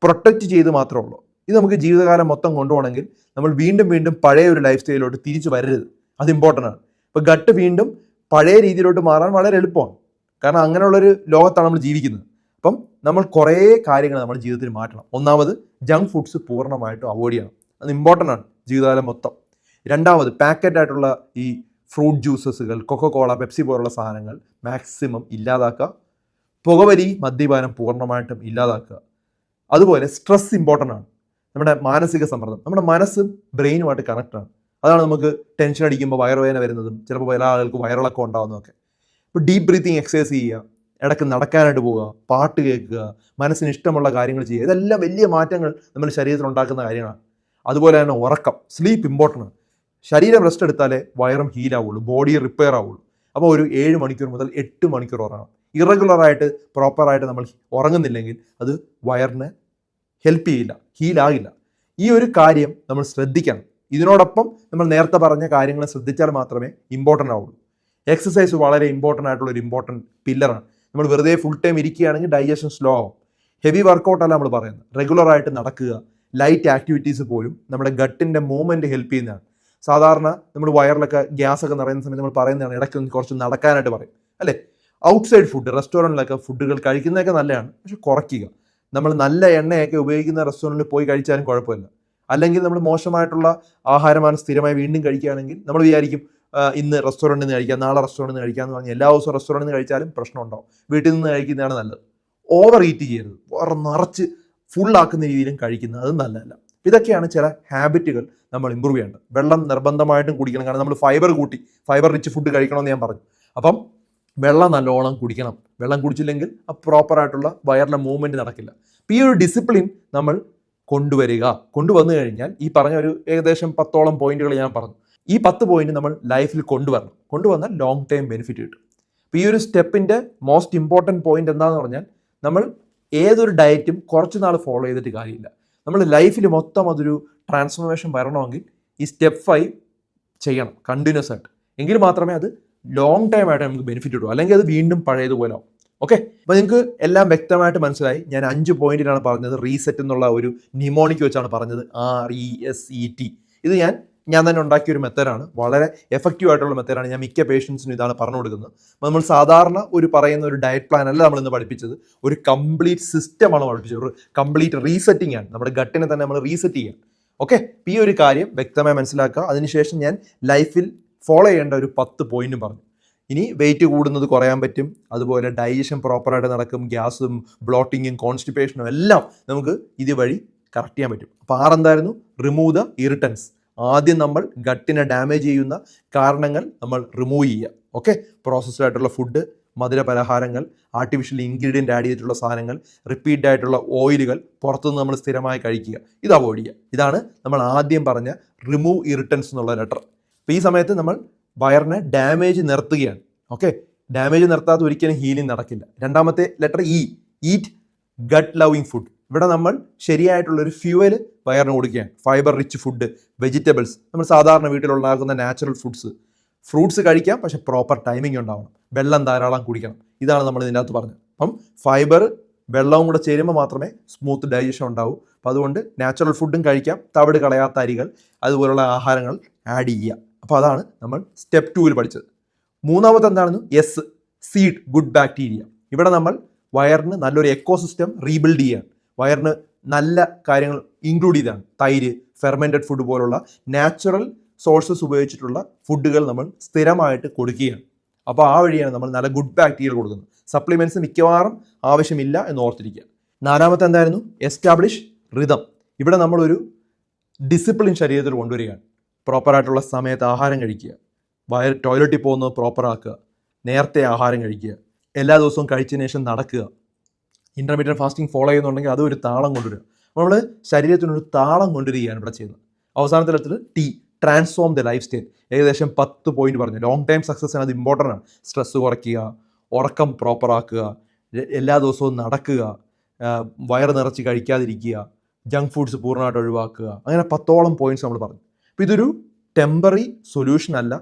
പ്രൊട്ടക്റ്റ് ചെയ്ത് മാത്രമേ ഉള്ളൂ. ഇത് നമുക്ക് ജീവിതകാലം മൊത്തം കൊണ്ടുപോകണമെങ്കിൽ നമ്മൾ വീണ്ടും വീണ്ടും പഴയ ഒരു ലൈഫ് സ്റ്റൈലിലോട്ട് തിരിച്ചു വരരുത്. അത് ഇമ്പോർട്ടൻ്റ് ആണ്. ഇപ്പോൾ ഗട്ട് വീണ്ടും പഴയ രീതിയിലോട്ട് മാറാൻ വളരെ എളുപ്പമാണ്. കാരണം അങ്ങനെയുള്ളൊരു ലോകത്താണ് നമ്മൾ ജീവിക്കുന്നത്. അപ്പം നമ്മൾ കുറേ കാര്യങ്ങൾ നമ്മുടെ ജീവിതത്തിൽ മാറ്റണം. ഒന്നാമത് ജങ്ക് ഫുഡ്സ് പൂർണ്ണമായിട്ടും അവോയ്ഡ് ചെയ്യണം. അത് ഇമ്പോർട്ടൻ്റ് ആണ് ജീവിതകാലം മൊത്തം. രണ്ടാമത് പാക്കറ്റ് ആയിട്ടുള്ള ഈ ഫ്രൂട്ട് ജ്യൂസസുകൾ, കൊക്കോകോള, പെപ്സി പോലുള്ള സാധനങ്ങൾ മാക്സിമം ഇല്ലാതാക്കുക. പുകവലി, മദ്യപാനം പൂർണ്ണമായിട്ടും ഇല്ലാതാക്കുക. അതുപോലെ സ്ട്രെസ് ഇമ്പോർട്ടൻ്റ് ആണ്. നമ്മുടെ മാനസിക സമ്മർദ്ദം, നമ്മുടെ മനസ്സും ബ്രെയിനുമായിട്ട് കണക്റ്റാണ്. അതാണ് നമുക്ക് ടെൻഷൻ അടിക്കുമ്പോൾ വയറുവേദന വരുന്നതും ചിലപ്പോൾ പല ആളുകൾക്ക് വയറിളക്കം ഉണ്ടാകുന്നതൊക്കെ. ഇപ്പോൾ ഡീപ്പ് ബ്രീത്തിങ് എക്സസൈസ് ചെയ്യുക, ഇടയ്ക്ക് നടക്കാനായിട്ട് പോവുക, പാട്ട് കേൾക്കുക, മനസ്സിന് ഇഷ്ടമുള്ള കാര്യങ്ങൾ ചെയ്യുക. ഇതെല്ലാം വലിയ മാറ്റങ്ങൾ നമ്മുടെ ശരീരത്തിൽ ഉണ്ടാക്കുന്ന കാര്യങ്ങളാണ്. അതുപോലെ തന്നെ ഉറക്കം, സ്ലീപ്പ് ഇമ്പോർട്ടൻ്റ് ആണ്. ശരീരം റെസ്റ്റ് എടുത്താലേ വയറും ഹീലാവുള്ളൂ, ബോഡി റിപ്പയർ ആവുള്ളൂ. അപ്പോൾ ഒരു 7 മണിക്കൂർ മുതൽ 8 മണിക്കൂർ ഉറങ്ങണം. ഇറഗുലറായിട്ട് പ്രോപ്പറായിട്ട് നമ്മൾ ഉറങ്ങുന്നില്ലെങ്കിൽ അത് വയറിന് ഹെൽപ്പ് ചെയ്യില്ല, ഹീലാകില്ല. ഈ ഒരു കാര്യം നമ്മൾ ശ്രദ്ധിക്കണം. ഇതിനോടൊപ്പം നമ്മൾ നേരത്തെ പറഞ്ഞ കാര്യങ്ങൾ ശ്രദ്ധിച്ചാൽ മാത്രമേ ഇമ്പോർട്ടൻ്റ് ആവുള്ളൂ. എക്സസൈസ് വളരെ ഇമ്പോർട്ടൻ്റ് ആയിട്ടുള്ള ഒരു ഇമ്പോർട്ടൻ്റ് പില്ലറാണ്. നമ്മൾ വെറുതെ ഫുൾ ടൈം ഇരിക്കുകയാണെങ്കിൽ ഡൈജഷൻ സ്ലോ ആവും. ഹെവി വർക്കൗട്ടല്ല നമ്മൾ പറയുന്നത്, റെഗുലറായിട്ട് നടക്കുക, ലൈറ്റ് ആക്ടിവിറ്റീസ് പോലും നമ്മുടെ ഗട്ടിൻ്റെ മൂവ്മെൻറ്റ് ഹെൽപ്പ് ചെയ്യുന്നതാണ്. സാധാരണ നമ്മൾ വയറിലൊക്കെ ഗ്യാസൊക്കെ നിറയുന്ന സമയത്ത് നമ്മൾ പറയുന്നതാണ് ഇടയ്ക്ക് കുറച്ച് നടക്കാനായിട്ട് പറയും, അല്ലേ? ഔട്ട്സൈഡ് ഫുഡ്, റെസ്റ്റോറൻറ്റിലൊക്കെ ഫുഡുകൾ കഴിക്കുന്നതൊക്കെ നല്ലതാണ്, പക്ഷെ കുറയ്ക്കുക. നമ്മൾ നല്ല എണ്ണയൊക്കെ ഉപയോഗിക്കുന്ന റെസ്റ്റോറൻറ്റിൽ പോയി കഴിച്ചാലും കുഴപ്പമില്ല. അല്ലെങ്കിൽ നമ്മൾ മോശമായിട്ടുള്ള ആഹാരമാണ് സ്ഥിരമായി വീണ്ടും കഴിക്കുകയാണെങ്കിൽ നമ്മൾ വിചാരിക്കും ഇന്ന് റെസ്റ്റോറൻറ്റിൽ നിന്ന് കഴിക്കാം, നാളെ റെസ്റ്റോറൻറ്റിൽ നിന്ന് കഴിക്കാമെന്ന് പറഞ്ഞാൽ എല്ലാ ദിവസവും റെസ്റ്റോറൻറ്റിൽ നിന്ന് കഴിച്ചാലും പ്രശ്നം ഉണ്ടാവും. വീട്ടിൽ നിന്ന് കഴിക്കുന്നതാണ് നല്ലത്. ഓവർ ഈറ്റ് ചെയ്യരുത്, നിറച്ച് ഫുള്ളാക്കുന്ന രീതിയിലും കഴിക്കുന്നത് അത് നല്ലതല്ല. ഇതൊക്കെയാണ് ചില ഹാബിറ്റുകൾ നമ്മൾ ഇമ്പ്രൂവ് ചെയ്യേണ്ടത്. വെള്ളം നിർബന്ധമായിട്ടും കുടിക്കണം, കാരണം നമ്മൾ ഫൈബർ റിച്ച് ഫുഡ് കഴിക്കണമെന്ന് ഞാൻ പറഞ്ഞു. അപ്പം വെള്ളം നല്ലോണം കുടിക്കണം. വെള്ളം കുടിച്ചില്ലെങ്കിൽ ആ പ്രോപ്പറായിട്ടുള്ള വയറിലെ മൂവ്മെൻറ്റ് നടക്കില്ല. അപ്പോൾ ഈ ഒരു ഡിസിപ്ലിൻ നമ്മൾ കൊണ്ടുവന്നു കഴിഞ്ഞാൽ ഈ പറഞ്ഞ ഒരു ഏകദേശം 10ഓളം പോയിന്റുകൾ ഞാൻ പറഞ്ഞു. ഈ 10 പോയിന്റ് നമ്മൾ ലൈഫിൽ കൊണ്ടുവന്നാൽ ലോങ് ടൈം ബെനിഫിറ്റ് കിട്ടും. അപ്പോൾ ഈ ഒരു സ്റ്റെപ്പിൻ്റെ മോസ്റ്റ് ഇമ്പോർട്ടൻറ്റ് പോയിന്റ് എന്താണെന്ന് പറഞ്ഞാൽ, നമ്മൾ ഏതൊരു ഡയറ്റും കുറച്ച് നാൾ ഫോളോ ചെയ്തിട്ട് കാര്യമില്ല. നമ്മൾ ലൈഫിൽ മൊത്തം അതൊരു ട്രാൻസ്ഫോർമേഷൻ വരണമെങ്കിൽ ഈ സ്റ്റെപ്പ് 5 ചെയ്യണം കണ്ടിന്യൂസ് ആയിട്ട്. എങ്കിൽ മാത്രമേ അത് ലോങ് ടൈം ആയിട്ട് നമുക്ക് ബെനിഫിറ്റ് കിട്ടും. അല്ലെങ്കിൽ അത് വീണ്ടും പഴയതുപോലെ ആവും. ഓക്കെ, അപ്പോൾ നിങ്ങൾക്ക് എല്ലാം വ്യക്തമായിട്ട് മനസ്സിലായി. ഞാൻ 5 പോയിന്റിലാണ് പറഞ്ഞത്. റീസെറ്റ് എന്നുള്ള ഒരു നിമോണിക് വെച്ചാണ് പറഞ്ഞത്, RESET. ഇത് ഞാൻ തന്നെ ഉണ്ടാക്കിയ ഒരു മെത്തേഡാണ്. വളരെ എഫക്റ്റീവ് ആയിട്ടുള്ള മെത്തേഡാണ്. ഞാൻ മിക്ക പേഷ്യൻസിനും ഇതാണ് പറഞ്ഞു കൊടുക്കുന്നത്. അപ്പോൾ നമ്മൾ സാധാരണ പറയുന്ന ഒരു ഡയറ്റ് പ്ലാൻ അല്ല നമ്മളിന്ന് പഠിപ്പിച്ചത്. ഒരു കംപ്ലീറ്റ് സിസ്റ്റമാണ് പഠിപ്പിച്ചത്. ഒരു കംപ്ലീറ്റ് റീസെറ്റിംഗ് ആണ്. നമ്മുടെ ഗട്ടിനെ തന്നെ നമ്മൾ റീസെറ്റ് ചെയ്യാം. ഓക്കെ, ഈ ഒരു കാര്യം വ്യക്തമായി മനസ്സിലാക്കുക. അതിനുശേഷം ഞാൻ ലൈഫിൽ ഫോളോ ചെയ്യേണ്ട ഒരു 10 പോയിന്റും പറഞ്ഞു. ഇനി വെയിറ്റ് കൂടുന്നത് കുറയാൻ പറ്റും, അതുപോലെ ഡൈജഷൻ പ്രോപ്പറായിട്ട് നടക്കും, ഗ്യാസും ബ്ലോട്ടിങ്ങും കോൺസ്റ്റിപ്പേഷനും എല്ലാം നമുക്ക് ഇതുവഴി കറക്റ്റ് ചെയ്യാൻ പറ്റും. അപ്പോൾ 6 എന്തായിരുന്നു? Remove the irritants. ആദ്യം നമ്മൾ ഗട്ടിനെ ഡാമേജ് ചെയ്യുന്ന കാരണങ്ങൾ നമ്മൾ റിമൂവ് ചെയ്യുക. ഓക്കെ, പ്രോസസ്ഡ് ആയിട്ടുള്ള ഫുഡ്, മധുര പലഹാരങ്ങൾ, ആർട്ടിഫിഷ്യൽ ഇൻഗ്രീഡിയൻ്റ് ആഡ് ചെയ്തിട്ടുള്ള സാധനങ്ങൾ, റിപ്പീറ്റ് ആയിട്ടുള്ള ഓയിലുകൾ പുറത്തുനിന്ന് നമ്മൾ സ്ഥിരമായി കഴിക്കുക, ഇത് അവോയ്ഡ് ചെയ്യുക. ഇതാണ് നമ്മൾ ആദ്യം പറഞ്ഞ റിമൂവ് ഇറിറ്റൻസ് എന്നുള്ള ലെറ്റർ. അപ്പോൾ ഈ സമയത്ത് നമ്മൾ വയറിനെ ഡാമേജ് നിർത്തുകയാണ്. ഓക്കെ, ഡാമേജ് നിർത്താതെ ഒരിക്കലും ഹീലിംഗ് നടക്കില്ല. രണ്ടാമത്തെ letter eat gut loving food. ഇവിടെ നമ്മൾ ശരിയായിട്ടുള്ളൊരു ഫ്യൂവല് വയറിന് കൊടുക്കുകയാണ്. ഫൈബർ റിച്ച് ഫുഡ്, വെജിറ്റബിൾസ്, നമ്മൾ സാധാരണ വീട്ടിലുണ്ടാക്കുന്ന നാച്ചുറൽ ഫുഡ്സ്, ഫ്രൂട്ട്സ് കഴിക്കാം, പക്ഷേ പ്രോപ്പർ ടൈമിംഗ് ഉണ്ടാവണം. വെള്ളം ധാരാളം കുടിക്കണം. ഇതാണ് നമ്മൾ ഇതിനകത്ത് പറഞ്ഞത്. അപ്പം ഫൈബർ വെള്ളവും കൂടെ ചേരുമ്പോൾ മാത്രമേ സ്മൂത്ത് ഡൈജഷൻ ഉണ്ടാവൂ. അപ്പോൾ അതുകൊണ്ട് നാച്ചുറൽ ഫുഡും കഴിക്കാം, തവിട് കളയാത്ത അരികൾ, അതുപോലുള്ള ആഹാരങ്ങൾ ആഡ് ചെയ്യുക. അപ്പോൾ അതാണ് നമ്മൾ സ്റ്റെപ്പ് 2 പഠിച്ചത്. മൂന്നാമത്തെ എന്താണെന്ന്? Seed good bacteria. ഇവിടെ നമ്മൾ വയറിന് നല്ലൊരു എക്കോസിസ്റ്റം റീബിൽഡ് ചെയ്യുകയാണ്. വയറിന് നല്ല കാര്യങ്ങൾ ഇൻക്ലൂഡ് ചെയ്താണ്. തൈര്, ഫെർമെൻറ്റഡ് ഫുഡ് പോലുള്ള നാച്ചുറൽ സോഴ്സസ് ഉപയോഗിച്ചിട്ടുള്ള ഫുഡുകൾ നമ്മൾ സ്ഥിരമായിട്ട് കൊടുക്കുകയാണ്. അപ്പോൾ ആ വഴിയാണ് നമ്മൾ നല്ല ഗുഡ് ബാക്ടീരിയ കൊടുക്കുന്നത്. സപ്ലിമെൻറ്റ്സ് മിക്കവാറും ആവശ്യമില്ല എന്ന് ഓർത്തിരിക്കുക. നാലാമത്തെ എന്തായിരുന്നു? Establish rhythm. ഇവിടെ നമ്മളൊരു ഡിസിപ്ലിൻ ശരീരത്തിൽ കൊണ്ടുവരികയാണ്. പ്രോപ്പറായിട്ടുള്ള സമയത്ത് ആഹാരം കഴിക്കുക, ടോയ്ലറ്റിൽ പോകുന്നത് പ്രോപ്പറാക്കുക, നേരത്തെ ആഹാരം കഴിക്കുക, എല്ലാ ദിവസവും കഴിച്ചതിന് ശേഷം നടക്കുക, ഇൻ്റർമീഡിയറ്റ് ഫാസ്റ്റിംഗ് ഫോളോ ചെയ്യുന്നുണ്ടെങ്കിൽ അതൊരു താളം കൊണ്ടുവരിക. നമ്മൾ ശരീരത്തിനൊരു താളം കൊണ്ടുവരികയാണ് ഇവിടെ ചെയ്യുന്നത്. അവസാനത്തെ തലത്തിൽ ട്രാൻസ്ഫോം ദ ലൈഫ് സ്റ്റൈൽ. ഏകദേശം 10 പോയിന്റ് പറഞ്ഞു. ലോങ് ടൈം സക്സസ്സിന് അത് ഇമ്പോർട്ടൻ്റ് ആണ്. സ്ട്രെസ്സ് കുറയ്ക്കുക, ഉറക്കം പ്രോപ്പറാക്കുക, എല്ലാ ദിവസവും നടക്കുക, വയറ് നിറച്ച് കഴിക്കാതിരിക്കുക, ജങ്ക് ഫുഡ്സ് പൂർണ്ണമായിട്ട് ഒഴിവാക്കുക. അങ്ങനെ 10ഓളം പോയിന്റ്സ് നമ്മൾ പറഞ്ഞു. അപ്പോൾ ഇതൊരു ടെമ്പററി സൊല്യൂഷൻ അല്ല.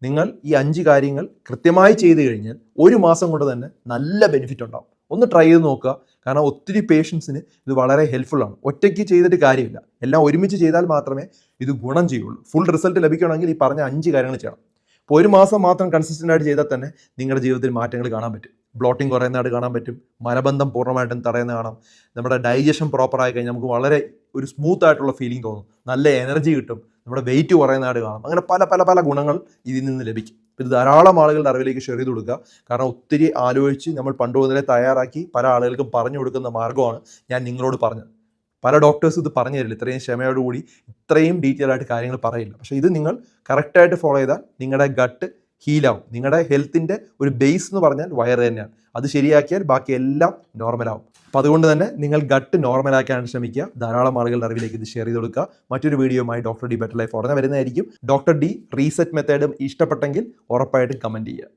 നിങ്ങൾ ഈ 5 കാര്യങ്ങൾ കൃത്യമായി ചെയ്ത് കഴിഞ്ഞാൽ 1 മാസം കൊണ്ട് തന്നെ നല്ല ബെനിഫിറ്റ് ഉണ്ടാവും. ഒന്ന് ട്രൈ ചെയ്ത് നോക്കുക. കാരണം ഒത്തിരി പേഷ്യൻസിന് ഇത് വളരെ ഹെൽപ്ഫുള്ളാണ്. ഒറ്റയ്ക്ക് ചെയ്തിട്ട് കാര്യമില്ല, എല്ലാം ഒരുമിച്ച് ചെയ്താൽ മാത്രമേ ഇത് ഗുണം ചെയ്യുള്ളൂ. ഫുൾ റിസൾട്ട് ലഭിക്കണമെങ്കിൽ ഈ പറഞ്ഞ 5 കാര്യങ്ങൾ ചെയ്യണം. അപ്പോൾ 1 മാസം മാത്രം കൺസിസ്റ്റൻ്റ് ആയിട്ട് ചെയ്താൽ തന്നെ നിങ്ങളുടെ ജീവിതത്തിൽ മാറ്റങ്ങൾ കാണാൻ പറ്റും. ബ്ലോട്ടിങ് കുറയുന്നതായിട്ട് കാണാൻ പറ്റും, മലബന്ധം പൂർണ്ണമായിട്ടും തടയുന്ന കാണാം, നമ്മുടെ ഡൈജഷൻ പ്രോപ്പറായി കഴിഞ്ഞാൽ നമുക്ക് വളരെ ഒരു സ്മൂത്ത് ആയിട്ടുള്ള ഫീലിംഗ് തോന്നും, നല്ല എനർജി കിട്ടും, നമ്മുടെ വെയിറ്റ് കുറയുന്നതായിട്ട് കാണാം. അങ്ങനെ പല പല പല ഗുണങ്ങൾ ഇതിൽ നിന്ന് ലഭിക്കും. ഇത് ധാരാളം ആളുകളുടെ അറിവിലേക്ക് ഷെയർ ചെയ്ത് കൊടുക്കുക. കാരണം ഒത്തിരി ആലോചിച്ച് നമ്മൾ പണ്ട് മുതലേ തയ്യാറാക്കി പല ആളുകൾക്കും പറഞ്ഞു കൊടുക്കുന്ന മാർഗ്ഗമാണ് ഞാൻ നിങ്ങളോട് പറഞ്ഞത്. പല ഡോക്ടേഴ്സ് ഇത് പറഞ്ഞു തരില്ല, ഇത്രയും ക്ഷമയോടുകൂടി ഇത്രയും ഡീറ്റെയിൽ ആയിട്ട് കാര്യങ്ങൾ പറയില്ല. പക്ഷേ ഇത് നിങ്ങൾ കറക്റ്റായിട്ട് ഫോളോ ചെയ്താൽ നിങ്ങളുടെ ഗട്ട് ഹീലാവും. നിങ്ങളുടെ ഹെൽത്തിൻ്റെ ഒരു ബേസ് എന്ന് പറഞ്ഞാൽ വയറ് തന്നെയാണ്. അത് ശരിയാക്കിയാൽ ബാക്കി എല്ലാം നോർമലാവും. അപ്പോൾ അതുകൊണ്ട് തന്നെ നിങ്ങൾ ഗട്ട് നോർമലാക്കാൻ ശ്രമിക്കുക. ധാരാളം ആളുകളുടെ അറിവിലേക്ക് ഇത് ഷെയർ ചെയ്ത് കൊടുക്കുക. മറ്റൊരു വീഡിയോയുമായി ഡോക്ടർ ഡി ബെറ്റർ ലൈഫ് ഉടനെ വരുന്നതായിരിക്കും. ഡോക്ടർ ഡി റീസെറ്റ് മെത്തേഡ് ഇഷ്ടപ്പെട്ടെങ്കിൽ ഉറപ്പായിട്ടും കമൻറ്റ് ചെയ്യുക.